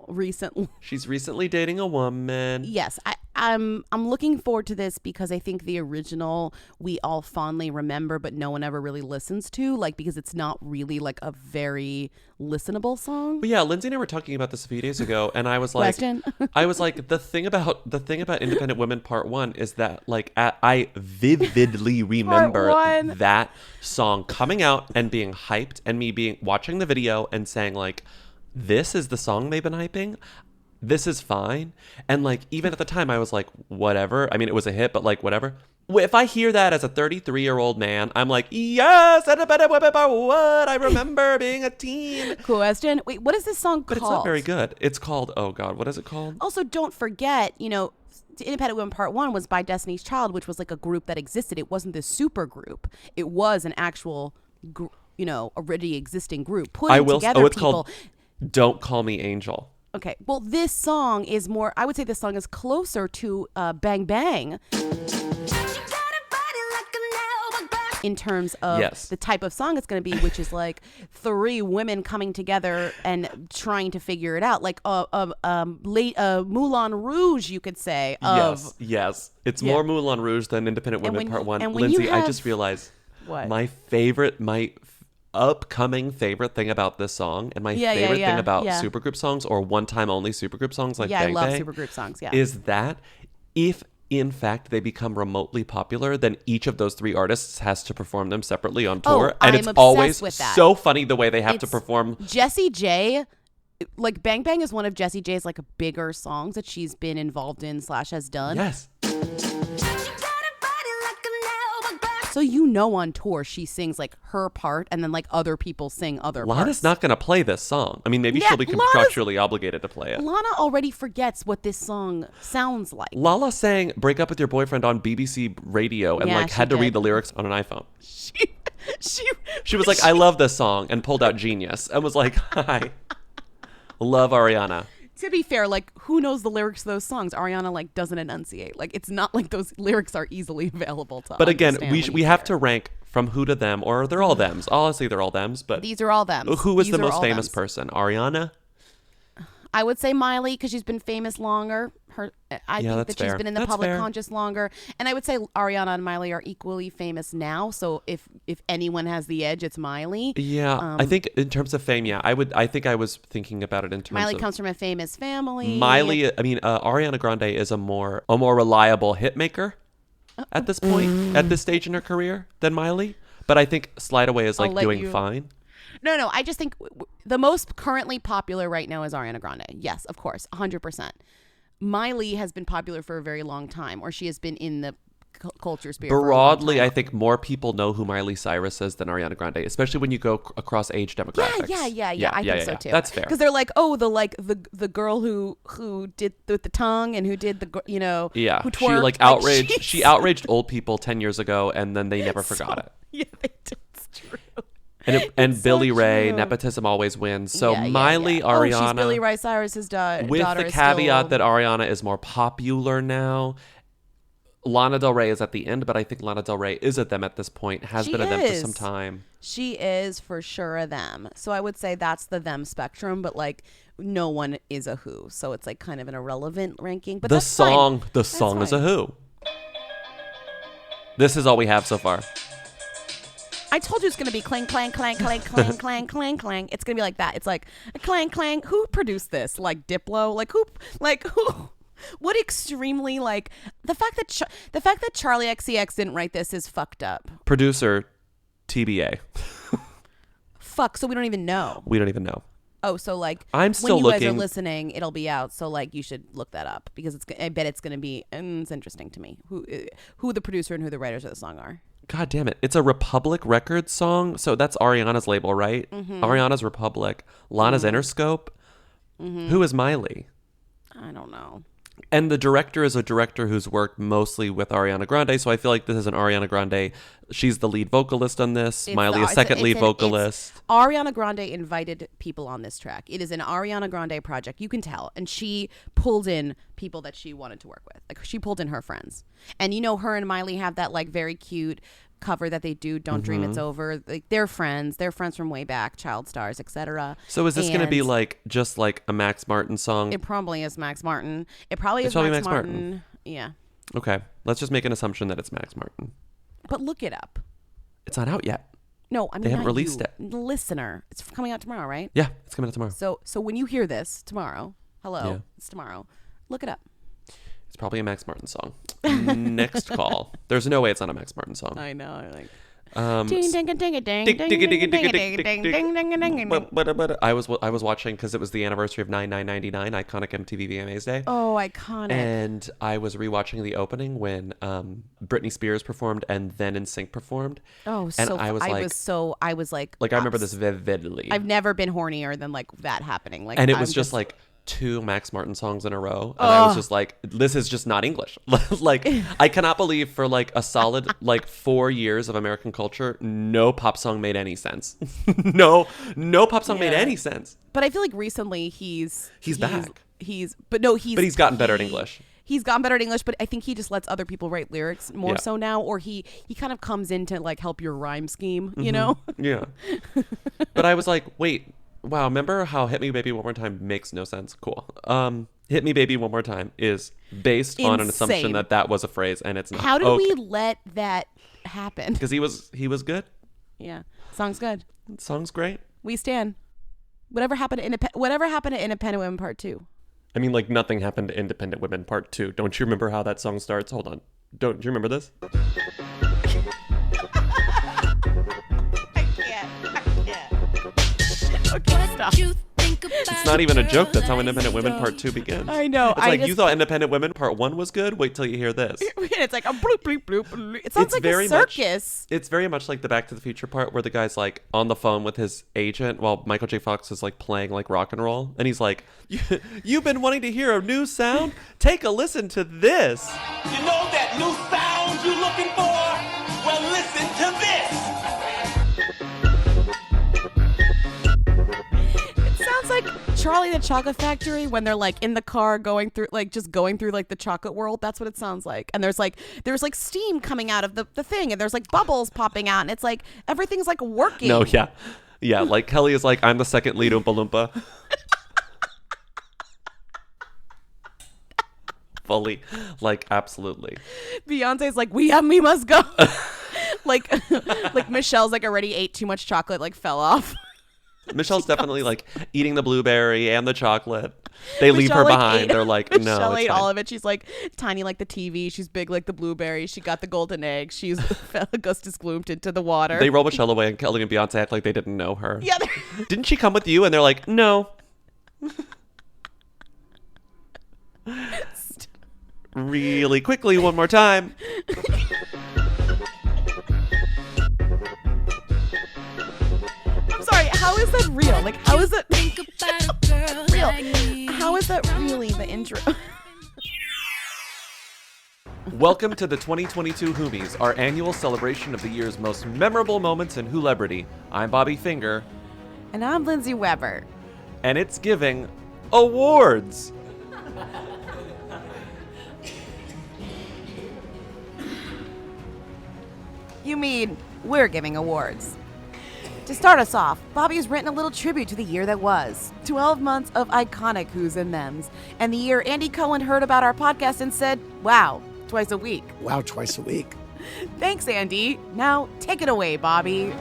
[SPEAKER 2] recently.
[SPEAKER 1] She's recently dating a woman.
[SPEAKER 2] Yes, I'm looking forward to this because I think the original we all fondly remember, but no one ever really listens to, because it's not really like a very listenable song.
[SPEAKER 1] But yeah, Lindsey and I were talking about this a few days ago, and I was like, the thing about Independent Women Part 1 is that I vividly remember that song coming out and being hyped, and me watching the video and saying this is the song they've been hyping. This is fine. And even at the time I was like, whatever. I mean, it was a hit, but whatever. If I hear that as a 33-year-old man, I'm like, yes, Independent Women Part 1. I remember being a teen.
[SPEAKER 2] Question. Wait, what is this song called?
[SPEAKER 1] But it's not very good. It's called, oh God, what is it called?
[SPEAKER 2] Also, don't forget, Independent Women Part 1 was by Destiny's Child, which was a group that existed. It wasn't this super group. It was an actual, already existing group.
[SPEAKER 1] It's called Don't Call Me Angel.
[SPEAKER 2] Okay, well, this song is more, I would say this song is closer to Bang Bang in terms of the type of song it's going to be, which is three women coming together and trying to figure it out. Moulin Rouge, you could say.
[SPEAKER 1] Yes. It's more Moulin Rouge than Independent Women Part 1. Lindsey, I just realized my upcoming favorite thing about this song, and my favorite thing about supergroup songs or one-time only supergroup songs Bang Bang,
[SPEAKER 2] I love supergroup songs,
[SPEAKER 1] is that if in fact they become remotely popular, then each of those three artists has to perform them separately on tour, and it's always so funny the way they have to perform.
[SPEAKER 2] Jessie J, Bang Bang is one of Jessie J's bigger songs that she's been involved in / has done.
[SPEAKER 1] Yes.
[SPEAKER 2] So on tour she sings her part, and then other people sing other parts.
[SPEAKER 1] Lana's not going to play this song. I mean, maybe she'll be contractually obligated to play it.
[SPEAKER 2] Lana already forgets what this song sounds like.
[SPEAKER 1] Lala sang "Break Up with Your Boyfriend" on BBC Radio and had to read the lyrics on an iPhone. She was like, "I love this song," and pulled out Genius and was like, "Hi, love Ariana."
[SPEAKER 2] To be fair, who knows the lyrics to those songs? Ariana doesn't enunciate. It's not those lyrics are easily available to.
[SPEAKER 1] But again, we have to rank from who to them, or they're all thems. Honestly, they're all thems. But
[SPEAKER 2] these are all thems.
[SPEAKER 1] Who was the most famous person? Ariana?
[SPEAKER 2] I would say Miley, because she's been famous longer. I think that she's been in the public conscious longer. And I would say Ariana and Miley are equally famous now. So if anyone has the edge, it's Miley.
[SPEAKER 1] Yeah, I think in terms of fame, I think I was thinking about it in terms
[SPEAKER 2] Miley
[SPEAKER 1] of...
[SPEAKER 2] comes from a famous family.
[SPEAKER 1] Ariana Grande is a more reliable hit maker at this point, at this stage in her career than Miley. But I think Slide Away is doing fine.
[SPEAKER 2] No, I just think the most currently popular right now is Ariana Grande. Yes, of course, 100%. Miley has been popular for a very long time, or she has been in the culture sphere.
[SPEAKER 1] Broadly, I think more people know who Miley Cyrus is than Ariana Grande, especially when you go across age demographics.
[SPEAKER 2] Yeah. I think so too.
[SPEAKER 1] That's fair.
[SPEAKER 2] Because they're the girl who did with the tongue and who did the who twerked.
[SPEAKER 1] She outraged old people 10 years ago, and then they never forgot it.
[SPEAKER 2] Yeah, they did. It's true.
[SPEAKER 1] And Billy Ray, nepotism always wins. So Miley, Ariana.
[SPEAKER 2] She's Billy Ray Cyrus's daughter.
[SPEAKER 1] With the caveat that Ariana is more popular now. Lana Del Rey is at the end, but I think Lana Del Rey is at them at this point, has been a them for some time.
[SPEAKER 2] She is for sure a them. So I would say that's the them spectrum, but no one is a who. So it's kind of an irrelevant ranking. But
[SPEAKER 1] the song is a who. This is all we have so far.
[SPEAKER 2] I told you it's going to be clang, clang, clang, clang, clang, clang, clang, clang. It's going to be like that. It's a clang, clang. Who produced this? Diplo? Who? What extremely the fact that Charlie XCX didn't write this is fucked up.
[SPEAKER 1] Producer TBA.
[SPEAKER 2] Fuck. So we don't even know.
[SPEAKER 1] We don't even know.
[SPEAKER 2] Oh, so
[SPEAKER 1] I'm still
[SPEAKER 2] when you
[SPEAKER 1] looking.
[SPEAKER 2] guys are listening, it'll be out. So you should look that up because I bet it's going to be. And it's interesting to me who the producer and who the writers of the song are.
[SPEAKER 1] God damn it. It's a Republic Records song. So that's Ariana's label, right? Mm-hmm. Ariana's Republic. Lana's Interscope. Mm-hmm. Who is Miley?
[SPEAKER 2] I don't know.
[SPEAKER 1] And the director is a director who's worked mostly with Ariana Grande, so I feel like this is an Ariana Grande. She's the lead vocalist on this. Miley, a second lead vocalist.
[SPEAKER 2] Ariana Grande invited people on this track. It is an Ariana Grande project. You can tell. And she pulled in people that she wanted to work with. Like, she pulled in her friends. And, her and Miley have that, like, very cute cover that they do, Don't Dream It's Over. Like, they're friends from way back, child stars, etc.
[SPEAKER 1] So is this going to be just like a Max Martin song?
[SPEAKER 2] It probably is Max Martin. It probably is Max Martin. Yeah.
[SPEAKER 1] Okay, let's just make an assumption that it's Max Martin.
[SPEAKER 2] But look it up.
[SPEAKER 1] It's not out yet.
[SPEAKER 2] No, I mean,
[SPEAKER 1] they haven't released it.
[SPEAKER 2] The listener, it's coming out tomorrow, right?
[SPEAKER 1] Yeah, it's coming out tomorrow.
[SPEAKER 2] So when you hear this tomorrow, it's tomorrow. Look it up.
[SPEAKER 1] It's probably a Max Martin song. Next call. There's no way it's not a Max Martin song.
[SPEAKER 2] I know. Like,
[SPEAKER 1] I was watching because it was the anniversary of 9999, iconic MTV VMAs Day.
[SPEAKER 2] Oh, iconic!
[SPEAKER 1] And I was rewatching the opening when Britney Spears performed and then NSYNC performed.
[SPEAKER 2] Oh,
[SPEAKER 1] and
[SPEAKER 2] so
[SPEAKER 1] I was
[SPEAKER 2] like,
[SPEAKER 1] I remember this vividly.
[SPEAKER 2] I've never been hornier than like that happening. Like,
[SPEAKER 1] and it was just like 2 Max Martin songs in a row, and I was just like, this is just not English. Like, I cannot believe for like a solid like 4 years of American culture, no pop song made any sense. no pop song made any sense.
[SPEAKER 2] But I feel like recently he's
[SPEAKER 1] back.
[SPEAKER 2] But he's
[SPEAKER 1] gotten better at English.
[SPEAKER 2] He's gotten better at English, but I think he just lets other people write lyrics more so now, or he kind of comes in to like help your rhyme scheme, you know?
[SPEAKER 1] Yeah. But I was like, wait. Wow, remember how Hit Me Baby One More Time makes no sense? Cool. Hit Me Baby One More Time is based on an assumption that was a phrase, and it's not.
[SPEAKER 2] How did we let that happen?
[SPEAKER 1] Because he was good.
[SPEAKER 2] Yeah. Song's good.
[SPEAKER 1] Song's great.
[SPEAKER 2] We stand. Whatever happened to Independent Women Part 2?
[SPEAKER 1] I mean, like, nothing happened to Independent Women Part 2. Don't you remember how that song starts? Hold on. Do you remember this?
[SPEAKER 2] Okay, stop.
[SPEAKER 1] It's not even a joke. That's how Independent Women Part 2 begins.
[SPEAKER 2] I know.
[SPEAKER 1] You thought Independent Women Part 1 was good? Wait till you hear this.
[SPEAKER 2] It's like a bloop, bloop, bloop. It sounds like a circus.
[SPEAKER 1] It's very much like the Back to the Future part where the guy's like on the phone with his agent while Michael J. Fox is like playing like rock and roll. And he's like, you've been wanting to hear a new sound? Take a listen to this.
[SPEAKER 13] You know that new sound you're looking for? Well, listen to this.
[SPEAKER 2] Sounds like Charlie the Chocolate Factory when they're like in the car going through like the chocolate world. That's what it sounds like. And there's like steam coming out of the thing, and there's like bubbles popping out, and it's like everything's like working.
[SPEAKER 1] No, yeah. Like Kelly is like, I'm the second lead Oompa Loompa. Fully, like, absolutely.
[SPEAKER 2] Beyonce's like, we must go. like Michelle's like already ate too much chocolate, like fell off.
[SPEAKER 1] Michelle's definitely like eating the blueberry and the chocolate. They leave her behind. They're like, no.
[SPEAKER 2] Michelle ate all of it. She's like tiny like the TV. She's big like the blueberry. She got the golden egg. She's Augustus gloomed into the water.
[SPEAKER 1] They roll Michelle away, and Kelly and Beyonce act like they didn't know her.
[SPEAKER 2] Yeah.
[SPEAKER 1] Didn't she come with you? And they're like, no. Really quickly, one more time.
[SPEAKER 2] How is that real? Like, how is that real? How is that really the intro?
[SPEAKER 1] Welcome to the 2022 Whomies, our annual celebration of the year's most memorable moments in Wholebrity. I'm Bobby Finger.
[SPEAKER 2] And I'm Lindsey Weber.
[SPEAKER 1] And it's giving awards.
[SPEAKER 2] You mean we're giving awards? To start us off, Bobby's written a little tribute to the year that was. 12 months of iconic Who's and Thems, and the year Andy Cohen heard about our podcast and said, wow, twice a week.
[SPEAKER 14] Wow, twice a week.
[SPEAKER 2] Thanks, Andy. Now, take it away, Bobby.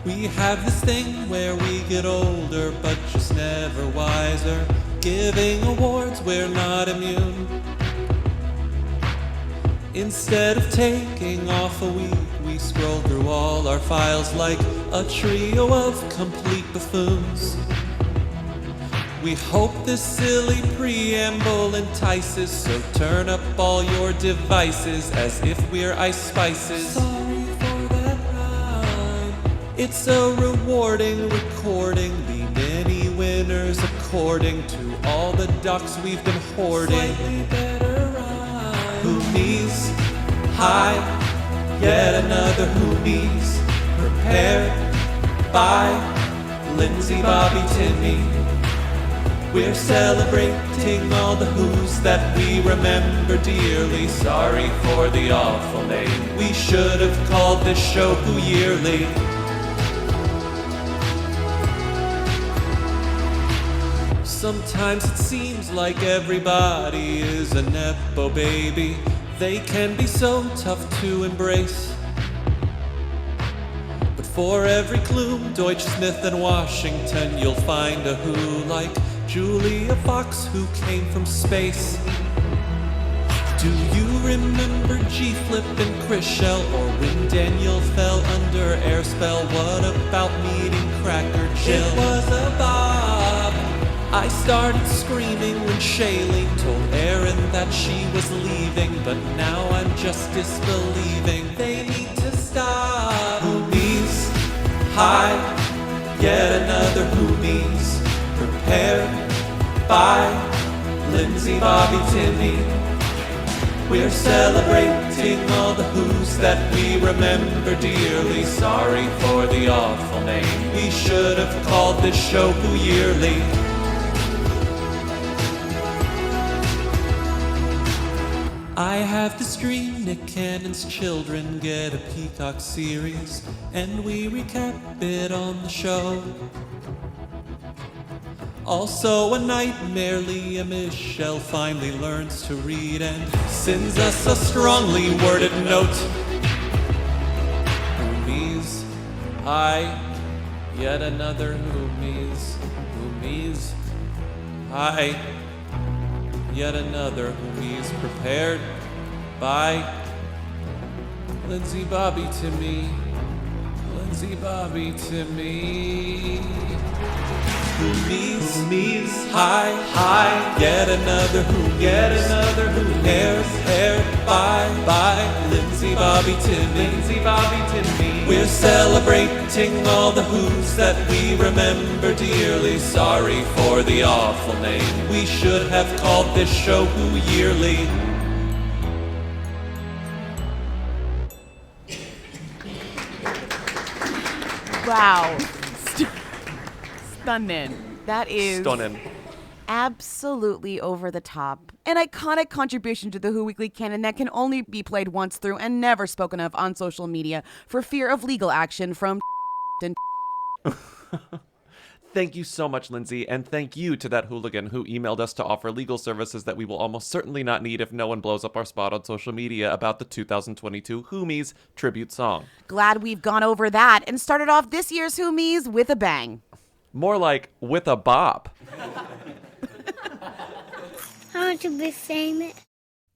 [SPEAKER 15] We have this thing where we get older, but just never wiser. Giving awards, we're not immune. Instead of taking off a week, we scroll through all our files like a trio of complete buffoons. We hope this silly preamble entices, so turn up all your devices as if we're ice spices. Sorry for that rhyme. It's a rewarding recording, the mini winners according to all the docs we've been hoarding. Slightly better rhyme. Whomies, hi, yet another Whomies, prepared by Lindsey, Bobby, Timmy. We're celebrating all the Who's that we remember dearly. Sorry for the awful name. We should have called this show Who Yearly. Sometimes it seems like everybody is a nepo baby. They can be so tough to embrace. But for every Clume, Deutsch, Smith, and Washington, you'll find a Who like Julia Fox, who came from space. Do you remember G-Flip and Chrishell, or when Daniel fell under air spell? What about meeting Cracker Jill? It was a bob. I started screaming when Shailene told Aaron that she was leaving, but now I'm just disbelieving. They need to stop. Whomies, hi, yet another Whomies, prepared by Lindsey, Bobby, Timmy. We're celebrating all the Who's that we remember dearly. Sorry for the awful name. We should have called this show Who Yearly. I have this dream Nick Cannon's children get a Peacock series, and we recap it on the show. Also a nightmare, Leah Michelle finally learns to read and sends us a strongly worded note. Whomies, hi, yet another Whomies. Whomies, hi, yet another Whomies, prepared by Lindsey, Bobby, Timmy. Lindsey, Bobby, Timmy. Whomies, hi, yet another Who, paired by Lindsey, Bobby, Timmy. Lindsey, Bobby, Timmy. We're celebrating all the Who's that we remember dearly. Sorry for the awful name. We should have called this show Who Yearly.
[SPEAKER 2] Wow. Stunning. That is
[SPEAKER 1] stunning.
[SPEAKER 2] Absolutely over the top. An iconic contribution to the Who Weekly canon that can only be played once through and never spoken of on social media for fear of legal action from and
[SPEAKER 1] Thank you so much, Lindsey, and thank you to that hooligan who emailed us to offer legal services that we will almost certainly not need if no one blows up our spot on social media about the 2022 Whomies tribute song.
[SPEAKER 2] Glad we've gone over that and started off this year's Whomies with a bang.
[SPEAKER 1] More like with a bop.
[SPEAKER 5] I want to be famous.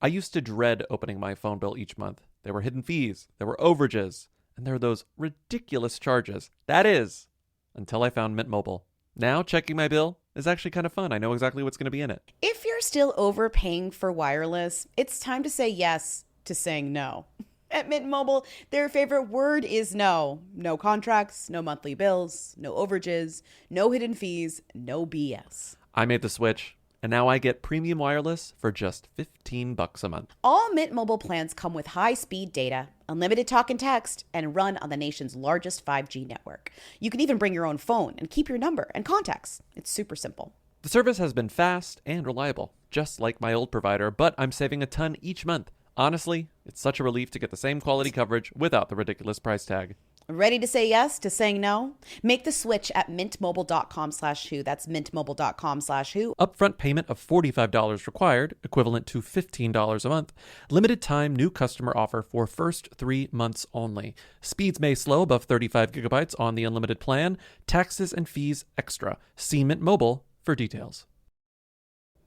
[SPEAKER 1] I used to dread opening my phone bill each month. There were hidden fees, there were overages, and there were those ridiculous charges. That is, until I found Mint Mobile. Now checking my bill is actually kind of fun. I know exactly what's going to be in it.
[SPEAKER 7] If you're still overpaying for wireless, it's time to say yes to saying no. At Mint Mobile, their favorite word is no. No contracts, no monthly bills, no overages, no hidden fees, no BS.
[SPEAKER 1] I made the switch, and now I get premium wireless for just $15 a month.
[SPEAKER 7] All Mint Mobile plans come with high-speed data, unlimited talk and text, and run on the nation's largest 5G network. You can even bring your own phone and keep your number and contacts. It's super simple.
[SPEAKER 1] The service has been fast and reliable, just like my old provider, but I'm saving a ton each month. Honestly, it's such a relief to get the same quality coverage without the ridiculous price tag.
[SPEAKER 7] Ready to say yes to saying no? Make the switch at mintmobile.com/who. That's mintmobile.com/who.
[SPEAKER 1] Upfront payment of $45 required, equivalent to $15 a month. Limited time new customer offer for first 3 months only. Speeds may slow above 35 gigabytes on the unlimited plan. Taxes and fees extra. See Mint Mobile for details.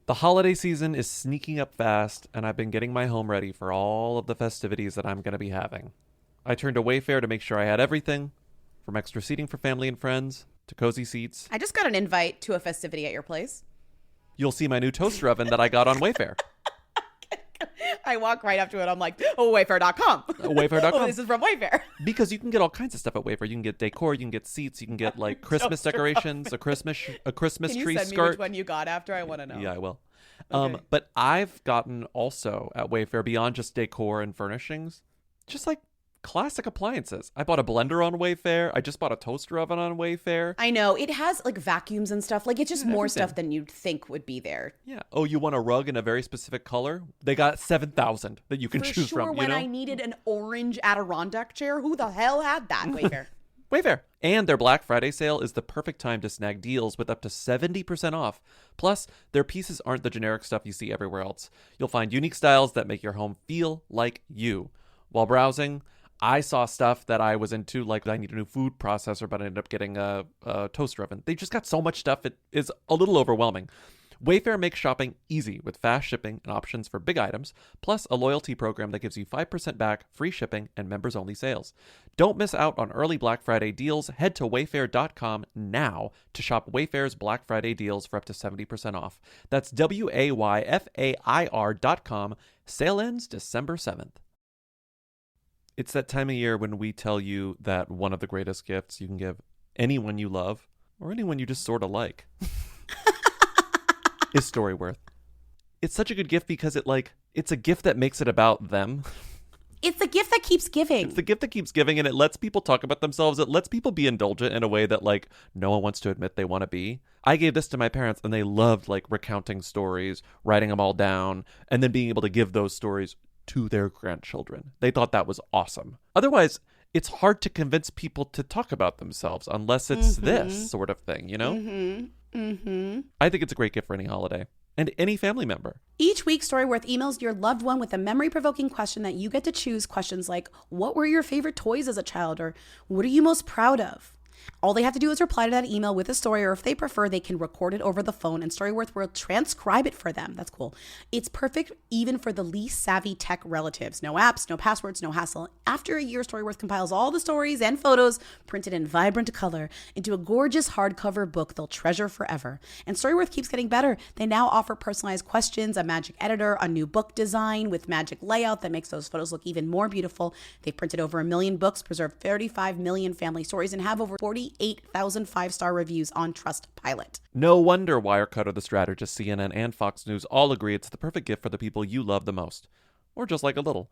[SPEAKER 1] The holiday season is sneaking up fast, and I've been getting my home ready for all of the festivities that I'm going to be having. I turned to Wayfair to make sure I had everything, from extra seating for family and friends to cozy seats.
[SPEAKER 7] I just got an invite to a festivity at your place.
[SPEAKER 1] you'll see my new toaster oven that I got on Wayfair.
[SPEAKER 7] I walk right up to it. I'm like, oh, Wayfair.com.
[SPEAKER 1] Wayfair.com.
[SPEAKER 7] Oh, this is from Wayfair.
[SPEAKER 1] Because you can get all kinds of stuff at Wayfair. You can get decor, you can get seats, you can get like Christmas decorations, a Christmas tree skirt.
[SPEAKER 7] Can you send me which one you got after? I want to know.
[SPEAKER 1] Yeah, I will.
[SPEAKER 7] Okay.
[SPEAKER 1] But I've gotten also at Wayfair, beyond just decor and furnishings, just like classic appliances. I bought a blender on Wayfair. I just bought a toaster oven on Wayfair.
[SPEAKER 7] I know. It has like vacuums and stuff. Like it's just more stuff than you'd think would be there.
[SPEAKER 1] Yeah. Oh, you want a rug in a very specific color? They got 7,000 that you can choose from.
[SPEAKER 7] For sure, when I needed an orange Adirondack chair, who the hell had that? Wayfair.
[SPEAKER 1] Wayfair. And their Black Friday sale is the perfect time to snag deals with up to 70% off. Plus, their pieces aren't the generic stuff you see everywhere else. You'll find unique styles that make your home feel like you. While browsing, I saw stuff that I was into, like I need a new food processor, but I ended up getting a toaster oven. They just got so much stuff, it is a little overwhelming. Wayfair makes shopping easy with fast shipping and options for big items, plus a loyalty program that gives you 5% back, free shipping, and members-only sales. Don't miss out on early Black Friday deals. Head to wayfair.com now to shop Wayfair's Black Friday deals for up to 70% off. That's WAYFAIR.com. Sale ends December 7th. It's that time of year when we tell you that one of the greatest gifts you can give anyone you love, or anyone you just sort of like, is Storyworth. It's such a good gift because it's a gift that makes it about them.
[SPEAKER 7] It's the gift that keeps giving.
[SPEAKER 1] It's the gift that keeps giving, and it lets people talk about themselves. It lets people be indulgent in a way that no one wants to admit they want to be. I gave this to my parents, and they loved recounting stories, writing them all down, and then being able to give those stories to their grandchildren. They thought that was awesome. Otherwise, it's hard to convince people to talk about themselves unless it's this sort of thing, you know? I think it's a great gift for any holiday and any family member.
[SPEAKER 7] Each week, Storyworth emails your loved one with a memory-provoking question that you get to choose. Questions like, what were your favorite toys as a child? Or what are you most proud of? All they have to do is reply to that email with a story, or if they prefer, they can record it over the phone and Storyworth will transcribe it for them. That's cool. It's perfect even for the least savvy tech relatives. No apps, no passwords, no hassle. After a year, Storyworth compiles all the stories and photos printed in vibrant color into a gorgeous hardcover book they'll treasure forever. And Storyworth keeps getting better. They now offer personalized questions, a magic editor, a new book design with magic layout that makes those photos look even more beautiful. They've printed over 1 million books, preserved 35 million family stories, and have over 48,000 5-star reviews on Trustpilot.
[SPEAKER 1] No wonder Wirecutter, The Strategist, CNN, and Fox News all agree it's the perfect gift for the people you love the most. Or just like a little.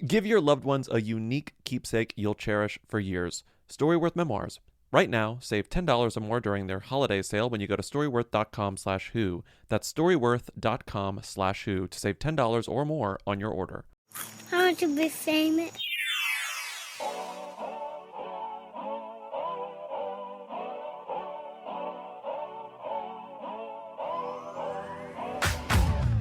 [SPEAKER 1] Give your loved ones a unique keepsake you'll cherish for years. Storyworth Memoirs. Right now, save $10 or more during their holiday sale when you go to storyworth.com/who. That's storyworth.com/who to save $10 or more on your order.
[SPEAKER 5] I want to be famous.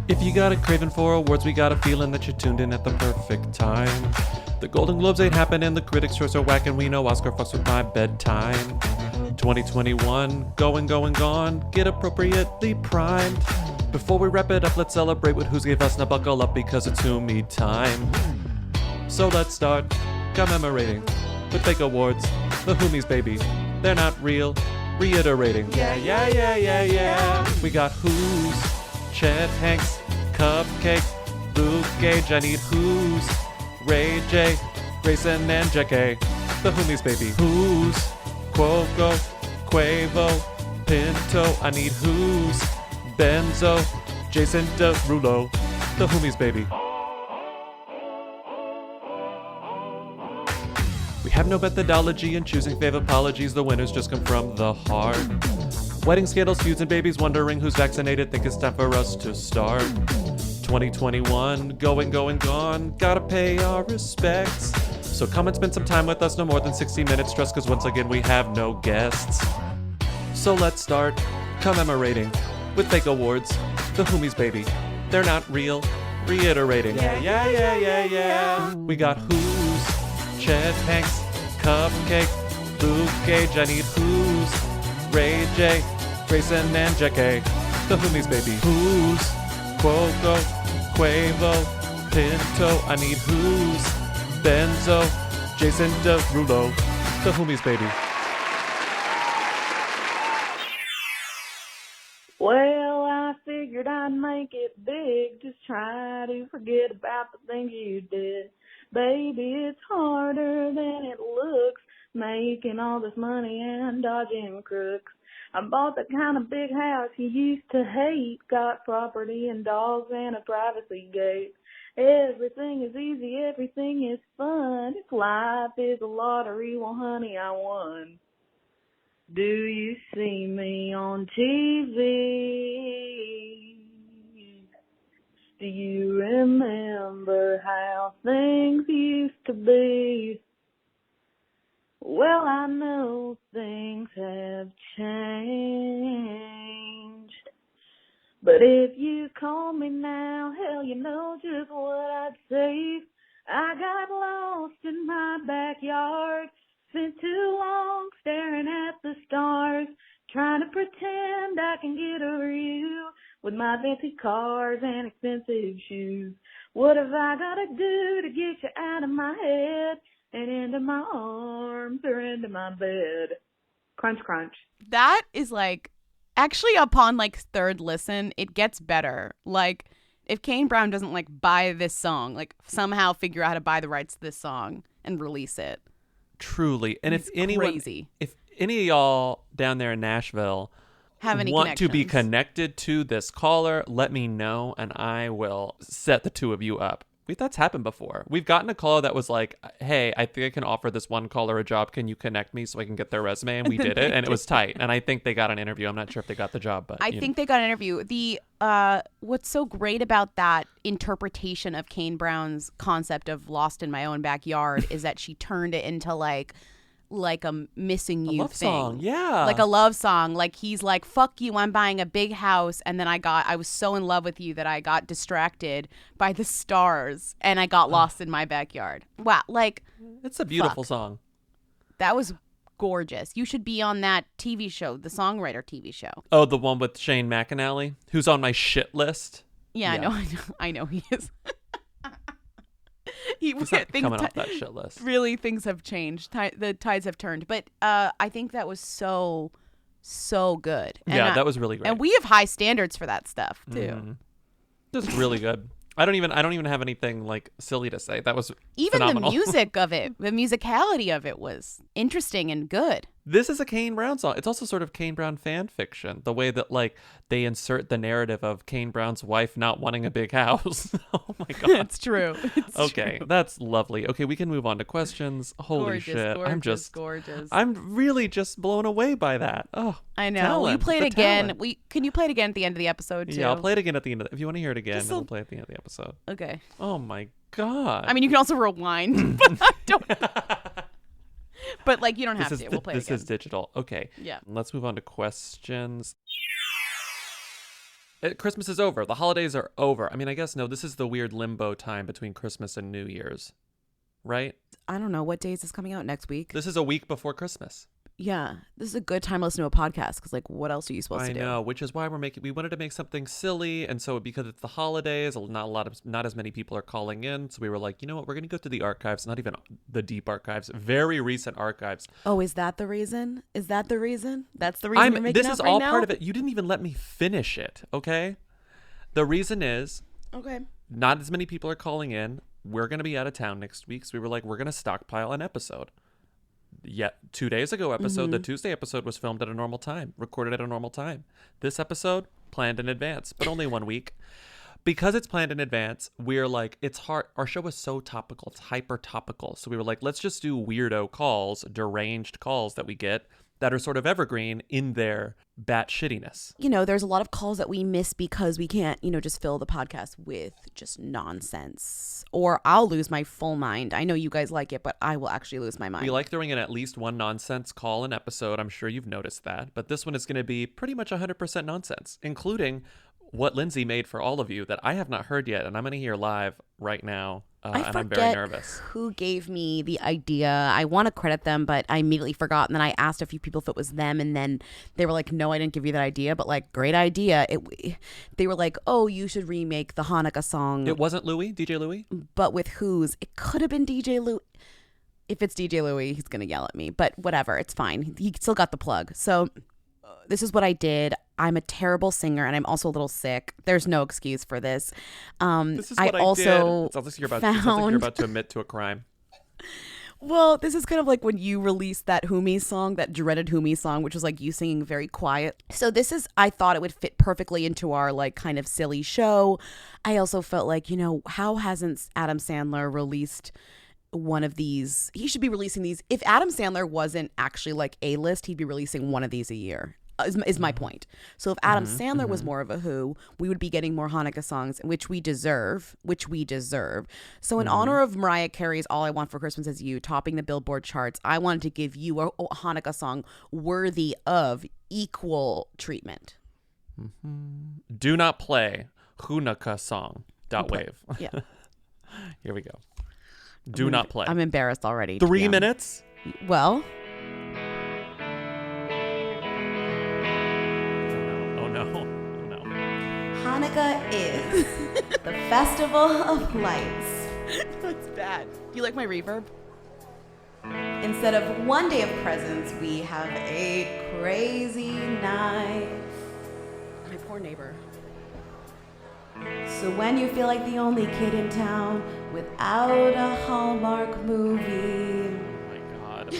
[SPEAKER 1] If you got a craving for awards, we got a feeling that you're tuned in at the perfect time. The Golden Globes ain't happening, the critics' choice are whack, and we know Oscar fucks with my bedtime. 2021, going, gone, get appropriately primed. Before we wrap it up, let's celebrate with Who's Gave Us, now buckle up because it's Who Me time. So let's start commemorating with fake awards, the Whomies, baby, they're not real, reiterating. Yeah. We got Who's, Chet Hanks, Cupcake, Luke Gage, I need Who's, Ray J, Grayson and J.K., the Whomies, baby. Who's, Cuoco, Quavo, Pinto, I need Who's, Benzo, Jason Derulo, the Whomies, baby. We have no methodology in choosing fave apologies, the winners just come from the heart. Wedding scandals, feuds, and babies wondering who's vaccinated, think it's time for us to start. 2021, going, gone, gotta pay our respects. So come and spend some time with us, no more than 60 minutes, stress, cause once again we have no guests. So let's start commemorating with fake awards, the Whomies, baby, they're not real, reiterating. Yeah. We got Who's, Chet Hanks, Cupcake, Luke Gage, I need Who's, Ray J, Grayson and J.K., the Whomies, baby. Who's, Cuoco, Quavo, Pinto, I need Who's, Benzo, Jason Derulo, the Whomies, baby.
[SPEAKER 11] Well, I figured try and make it big. Just try to forget about the things you did. Baby, it's harder than it looks, making all this money and dodging crooks. I bought the kind of big house you used to hate, got property and dogs and a privacy gate. Everything is easy, everything is fun. If life is a lottery, well, honey, I won. Do you see me on TV? Do you remember how things used to be? Well, I know things have changed. But if you call me now, hell, you know just what I'd say. I got lost in my backyard, spent too long staring at the stars, trying to pretend I can get over you with my fancy cars and expensive shoes. What have I got to do to get you out of my head and into my arms or into my bed? Crunch, crunch.
[SPEAKER 2] That is like, actually upon like third listen, it gets better. Like if Kane Brown doesn't like buy this song, like somehow figure out how to buy the rights to this song and release it.
[SPEAKER 1] Truly. And
[SPEAKER 2] it's crazy.
[SPEAKER 1] If any of y'all down there in Nashville
[SPEAKER 2] have any
[SPEAKER 1] want to be connected to this caller, let me know and I will set the two of you up. That's happened before. We've gotten a call that was like, hey, I think I can offer this one caller a job. Can you connect me so I can get their resume? And we did it, and it was tight. And I think they got an interview. I'm not sure if they got the job, but
[SPEAKER 2] I think they got an interview. The what's so great about that interpretation of Kane Brown's concept of lost in my own backyard is that she turned it into like a missing you
[SPEAKER 1] love
[SPEAKER 2] thing.
[SPEAKER 1] Song. Yeah.
[SPEAKER 2] Like a love song. Like he's like, fuck you, I'm buying a big house. And then I was so in love with you that I got distracted by the stars and I got lost in my backyard. Wow. Like,
[SPEAKER 1] it's a beautiful song.
[SPEAKER 2] That was gorgeous. You should be on that TV show, the Songwriter TV show.
[SPEAKER 1] Oh, the one with Shane McAnally, who's on my shit list.
[SPEAKER 2] Yeah. I know he is.
[SPEAKER 1] He's not coming off that shit list.
[SPEAKER 2] Really, things have changed. The tides have turned. But I think that was so good. And
[SPEAKER 1] that was really great.
[SPEAKER 2] And we have high standards for that stuff too.
[SPEAKER 1] Mm-hmm. Just really good. I don't even have anything like silly to say. That was
[SPEAKER 2] even
[SPEAKER 1] phenomenal.
[SPEAKER 2] The music of it, the musicality of it was interesting and good.
[SPEAKER 1] This is a Kane Brown song. It's also sort of Kane Brown fan fiction. The way that like they insert the narrative of Kane Brown's wife not wanting a big house. Oh my god,
[SPEAKER 2] it's true.
[SPEAKER 1] Okay, that's lovely. Okay, we can move on to questions. Holy shit,
[SPEAKER 2] gorgeous.
[SPEAKER 1] I'm really just blown away by that. Oh,
[SPEAKER 2] I know.
[SPEAKER 1] Talent,
[SPEAKER 2] will you play it again?
[SPEAKER 1] Talent.
[SPEAKER 2] Can you play it again at the end of the episode too?
[SPEAKER 1] Yeah, I'll play it again at the end. If you want to hear it again, we'll play it at the end of the episode.
[SPEAKER 2] Okay.
[SPEAKER 1] Oh my god.
[SPEAKER 2] I mean, you can also rewind, but like you don't have to. We'll play it again.
[SPEAKER 1] This is digital. Okay.
[SPEAKER 2] Yeah.
[SPEAKER 1] Let's move on to questions. Christmas is over. The holidays are over. I mean, I guess no. This is the weird limbo time between Christmas and New Year's, right?
[SPEAKER 7] I don't know. What day is this coming out next week?
[SPEAKER 1] This is a week before Christmas.
[SPEAKER 7] Yeah, this is a good time to listen to a podcast because, like, what else are you supposed to do?
[SPEAKER 1] I know, which is why we wanted to make something silly, and so because it's the holidays, not as many people are calling in, so we were like, you know what, we're gonna go to the archives, not even the deep archives, very recent archives.
[SPEAKER 7] Oh, is that the reason? That's the reason you're making
[SPEAKER 1] this
[SPEAKER 7] up
[SPEAKER 1] is
[SPEAKER 7] right
[SPEAKER 1] all
[SPEAKER 7] now?
[SPEAKER 1] part of it. You didn't even let me finish it. Okay, the reason is not as many people are calling in. We're gonna be out of town next week, so we were like, we're gonna stockpile an episode. Yet 2 days ago the Tuesday episode was filmed at a normal time, recorded at a normal time. This episode planned in advance, but only 1 week. Because it's planned in advance, we're like, it's hard. Our show is so topical. It's hyper topical. So we were like, let's just do weirdo calls, deranged calls that we get that are sort of evergreen in their bat shittiness.
[SPEAKER 7] You know, there's a lot of calls that we miss because we can't, just fill the podcast with just nonsense. Or I'll lose my full mind. I know you guys like it, but I will actually lose my mind.
[SPEAKER 1] We like throwing in at least one nonsense call an episode. I'm sure you've noticed that. But this one is going to be pretty much 100% nonsense, including what Lindsey made for all of you that I have not heard yet. And I'm going to hear live right now. And I'm very nervous.
[SPEAKER 7] Who gave me the idea? I want to credit them, but I immediately forgot. And then I asked a few people if it was them, and then they were like, "No, I didn't give you that idea." But like, great idea. They were like, "Oh, you should remake the Hanukkah song."
[SPEAKER 1] It wasn't Louis, DJ Louis,
[SPEAKER 7] but with whose? It could have been DJ Louis. If it's DJ Louis, he's gonna yell at me. But whatever, it's fine. He still got the plug. So this is what I did. I'm a terrible singer and I'm also a little sick. There's no excuse for this.
[SPEAKER 1] This is what I also did. It sounds like you're about to admit to a crime.
[SPEAKER 7] Well, this is kind of like when you released that Humi song, that dreaded Humi song, which was like you singing very quiet. So this is, I thought it would fit perfectly into our like kind of silly show. I also felt like, you know, how hasn't Adam Sandler released one of these? He should be releasing these. If Adam Sandler wasn't actually like A-list, he'd be releasing one of these a year. Is my point. So if Adam Sandler was more of a Who, we would be getting more Hanukkah songs, which we deserve. So in honor of Mariah Carey's All I Want for Christmas Is You topping the Billboard charts, I wanted to give you a Hanukkah song worthy of equal treatment.
[SPEAKER 1] Do not play Hanukkah song. .wave.
[SPEAKER 7] Yeah.
[SPEAKER 1] Here we go. Do not play.
[SPEAKER 7] I'm embarrassed already.
[SPEAKER 1] 3 minutes?
[SPEAKER 7] Well... Hanukkah is the festival of lights. That's bad. You like my reverb? Instead of one day of presents, we have a crazy night. My poor neighbor. So when you feel like the only kid in town without a Hallmark movie.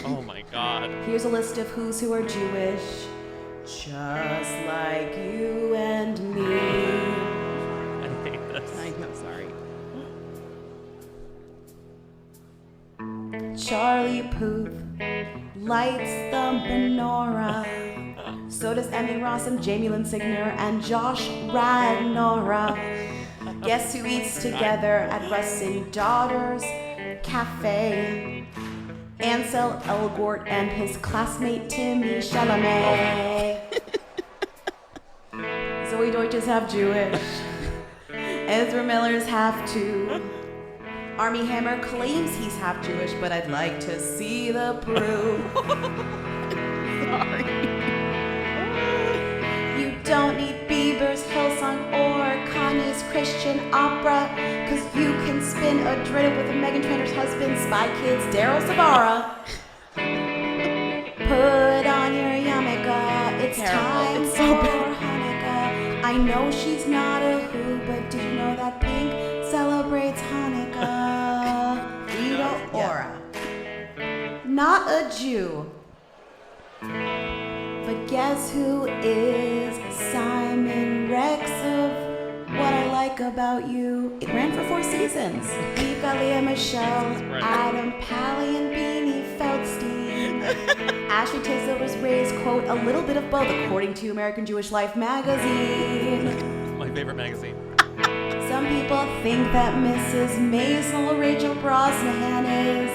[SPEAKER 1] Oh my God.
[SPEAKER 7] Here's a list of who's who are Jewish. Just like you and me.
[SPEAKER 1] I hate this.
[SPEAKER 7] I'm sorry. Charlie Puth lights the menorah. So does Emmy Rossum, Jamie Lynn Signer, and Josh Radnora. Guess who eats together at Russ and Daughter's Cafe? Ansel Elgort and his classmate Timmy Chalamet. Zoe Deutsch is half Jewish. Ezra Miller's half too. Armie Hammer claims he's half Jewish, but I'd like to see the proof. Sorry. You don't need Bieber's Hillsong or Kanye's Christian opera, cause you can spin a dreidel with Meghan Trainor's husband, Spy Kids, Daryl Sabara. Put on your yarmulke, it's time for Hanukkah. I know she's not a Who, but did you know that Pink celebrates Hanukkah? Rita Ora. Not a Jew. But guess who is Simon Rex of What I Like About You? It ran for 4 seasons. We've got Leah Michelle, Adam Pally, and Beanie Feldstein. Ashley Tisdale was raised, quote, a little bit of both, according to American Jewish Life magazine.
[SPEAKER 1] My favorite magazine.
[SPEAKER 7] Some people think that Mrs. Maisel Rachel Brosnahan is.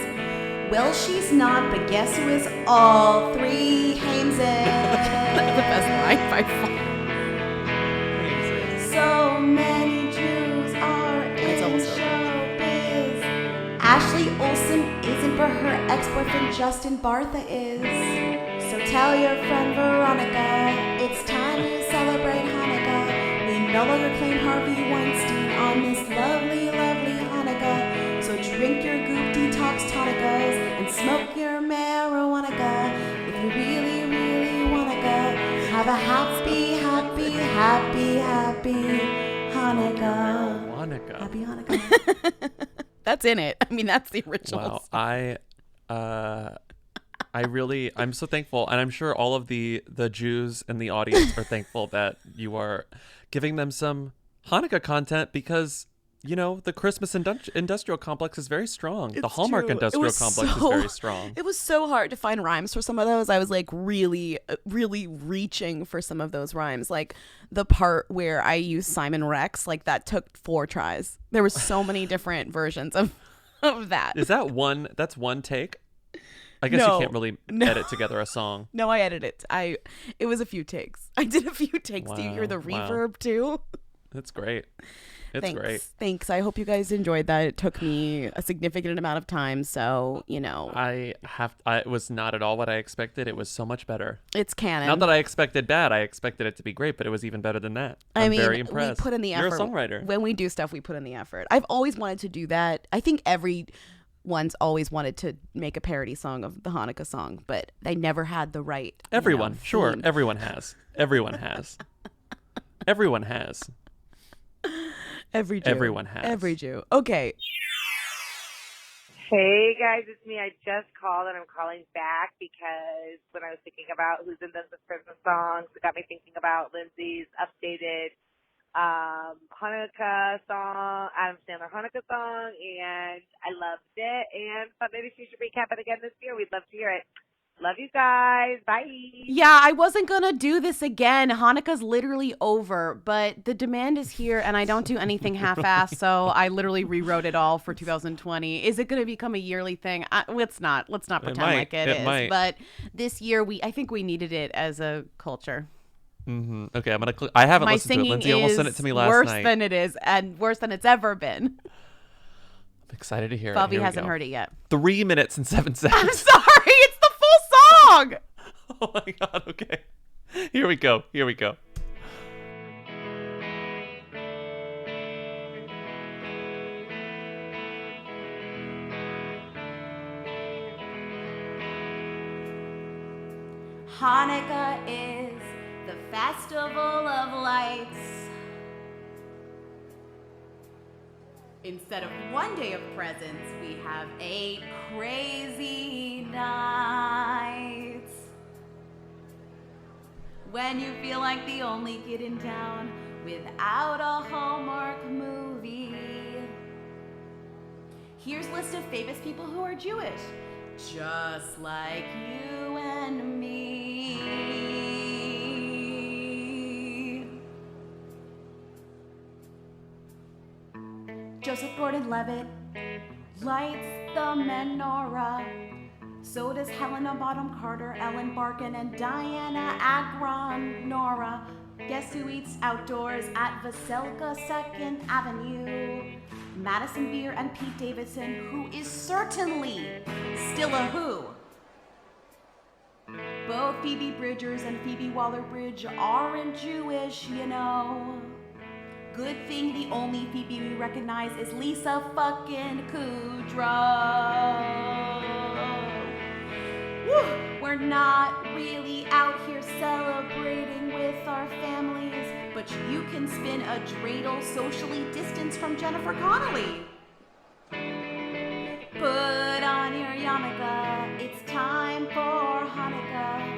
[SPEAKER 7] Well, she's not, but guess who is all 3 Hameses? That's the best line by far. So many Jews are in showbiz. Ashley Olsen isn't, but her ex-boyfriend Justin Bartha is. So tell your friend Veronica, it's time to celebrate Hanukkah. We no longer claim Harvey Weinstein on this lovely, lovely Hanukkah. So drink your goop detox tonicas and smoke your marijuana. If you really, really wanna go, have a happy, happy, happy, happy Hanukkah. Happy Hanukkah. That's in it. I mean, that's the original.
[SPEAKER 1] Wow. I'm so thankful, and I'm sure all of the Jews in the audience are thankful that you are giving them some Hanukkah content, because you know, the Christmas industrial complex is very strong. The Hallmark industrial complex is very strong.
[SPEAKER 7] It was so hard to find rhymes for some of those. I was like really, really reaching for some of those rhymes. Like the part where I used Simon Rex, like that took 4 tries. There were so many different versions of that.
[SPEAKER 1] Is that one? That's one take? I guess you can't really edit together a song.
[SPEAKER 7] No, I edited it. It was a few takes. I did a few takes. Do you hear the reverb too?
[SPEAKER 1] That's great. It's great.
[SPEAKER 7] Thanks. I hope you guys enjoyed that. It took me a significant amount of time, so you know.
[SPEAKER 1] It was not at all what I expected. It was so much better.
[SPEAKER 7] It's canon.
[SPEAKER 1] Not that I expected bad. I expected it to be great, but it was even better than that. I'm very impressed.
[SPEAKER 7] We put in the effort.
[SPEAKER 1] You're a songwriter.
[SPEAKER 7] When we do stuff, we put in the effort. I've always wanted to do that. I think everyone's always wanted to make a parody song of the Hanukkah song, but they never had the right.
[SPEAKER 1] Everyone has. Everyone has. Everyone has.
[SPEAKER 2] Every Jew.
[SPEAKER 1] Everyone has.
[SPEAKER 2] Every Jew. Okay.
[SPEAKER 14] Hey guys, it's me. I just called and I'm calling back because when I was thinking about who's in the Christmas songs, it got me thinking about Lindsey's updated Hanukkah song, Adam Sandler Hanukkah song, and I loved it. And thought maybe she should recap it again this year. We'd love to hear it. Love you guys. Bye.
[SPEAKER 2] Yeah, I wasn't going to do this again. Hanukkah's literally over, but the demand is here and I don't do anything half-assed, so I literally rewrote it all for 2020. Is it going to become a yearly thing? Let's not pretend like it is.
[SPEAKER 1] Might.
[SPEAKER 2] But this year, I think we needed it as a culture.
[SPEAKER 1] Mm-hmm. Okay, I'm going to I haven't listened to it. Lindsey almost sent it to me last night.
[SPEAKER 2] Worse than it is and worse than it's ever been.
[SPEAKER 1] I'm excited to hear
[SPEAKER 2] Bobby
[SPEAKER 1] it.
[SPEAKER 2] hasn't heard it yet.
[SPEAKER 1] 3 minutes and 7 seconds.
[SPEAKER 2] I'm sorry. It's the full song.
[SPEAKER 1] Oh my God. Okay. Here we go.
[SPEAKER 2] Hanukkah is the festival of lights. Instead of one day of presents, we have 8 crazy nights. When you feel like the only kid in town without a Hallmark movie. Here's a list of famous people who are Jewish, just like you and me. Joseph Gordon-Levitt lights the menorah. So does Helena Bonham Carter, Ellen Barkin, and Diana Agron Nora. Guess who eats outdoors at Veselka 2nd Avenue? Madison Beer and Pete Davidson, who is certainly still a who. Both Phoebe Bridgers and Phoebe Waller-Bridge aren't Jewish, you know. Good thing the only Phoebe we recognize is Lisa fucking Kudrow. Woo! We're not really out here celebrating with our families, but you can spin a dreidel socially distanced from Jennifer Connelly. Put on your yarmulke, it's time for Hanukkah.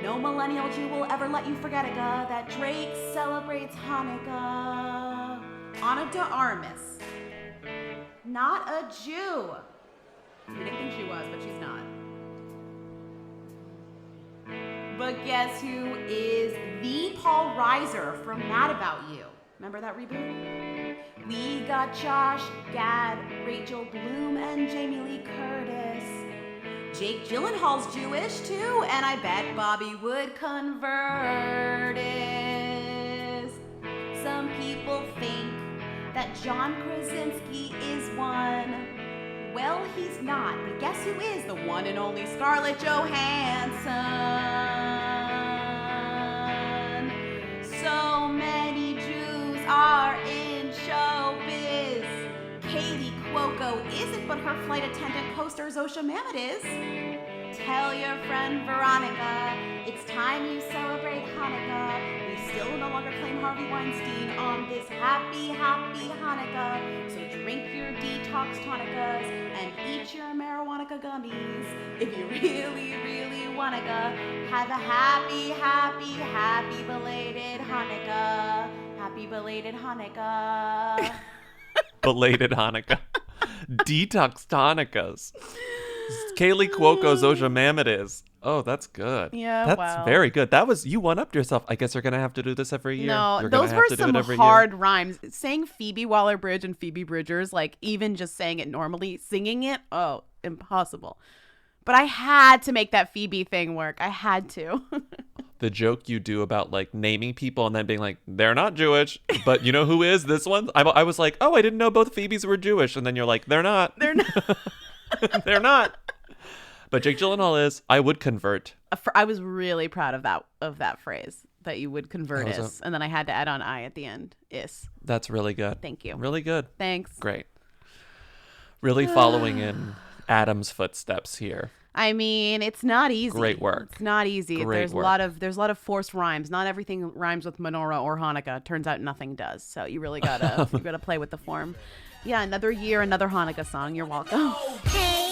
[SPEAKER 2] No millennial Jew will ever let you forget it, that Drake celebrates Hanukkah. Ana de Armas. Not a Jew. We didn't think she was, but she's not. But guess who is the Paul Reiser from Mad About You? Remember that reboot? We got Josh Gad, Rachel Bloom, and Jamie Lee Curtis. Jake Gyllenhaal's Jewish too, and I bet Bobby would convert it. Some people think that John Krasinski is one. Well, he's not, but guess who is the one and only Scarlett Johansson? So many Jews are in showbiz. Katie Cuoco isn't, but her flight attendant poster Zosha Mamet is. Tell your friend Veronica, it's time you celebrate Hanukkah. We still no longer claim Harvey Weinstein on this happy, happy Hanukkah. So drink your detox tonicas and eat your marijuana gummies. If you really, really wanna go, have a happy, happy, happy belated Hanukkah. Happy belated Hanukkah.
[SPEAKER 1] Belated Hanukkah. Detox tonicas. Kaylee Cuoco, Zosha Mamet is. Oh, that's good.
[SPEAKER 2] Yeah,
[SPEAKER 1] that's very good. That was, you one-upped yourself. I guess you're going to have to do this every year.
[SPEAKER 2] No, those were some hard rhymes. Saying Phoebe Waller-Bridge and Phoebe Bridgers, like even just saying it normally, singing it, oh, impossible. But I had to make that Phoebe thing work. I had to.
[SPEAKER 1] The joke you do about like naming people and then being like, they're not Jewish, but you know who is this one? I was like, oh, I didn't know both Phoebes were Jewish. And then you're like, they're not.
[SPEAKER 2] They're not.
[SPEAKER 1] They're not. But Jake Gyllenhaal is. I would convert.
[SPEAKER 2] I was really proud of that phrase, that you would convert is. And then I had to add on I at the end. Is.
[SPEAKER 1] That's really good.
[SPEAKER 2] Thank you.
[SPEAKER 1] Really good.
[SPEAKER 2] Thanks.
[SPEAKER 1] Great. Really following in Adam's footsteps here.
[SPEAKER 2] I mean, it's not easy.
[SPEAKER 1] Great work.
[SPEAKER 2] It's not easy.
[SPEAKER 1] Great
[SPEAKER 2] there's
[SPEAKER 1] work.
[SPEAKER 2] a lot of forced rhymes. Not everything rhymes with menorah or Hanukkah. Turns out nothing does. So you really gotta play with the form. Yeah, another year, another Hanukkah song. You're welcome.
[SPEAKER 5] Hey,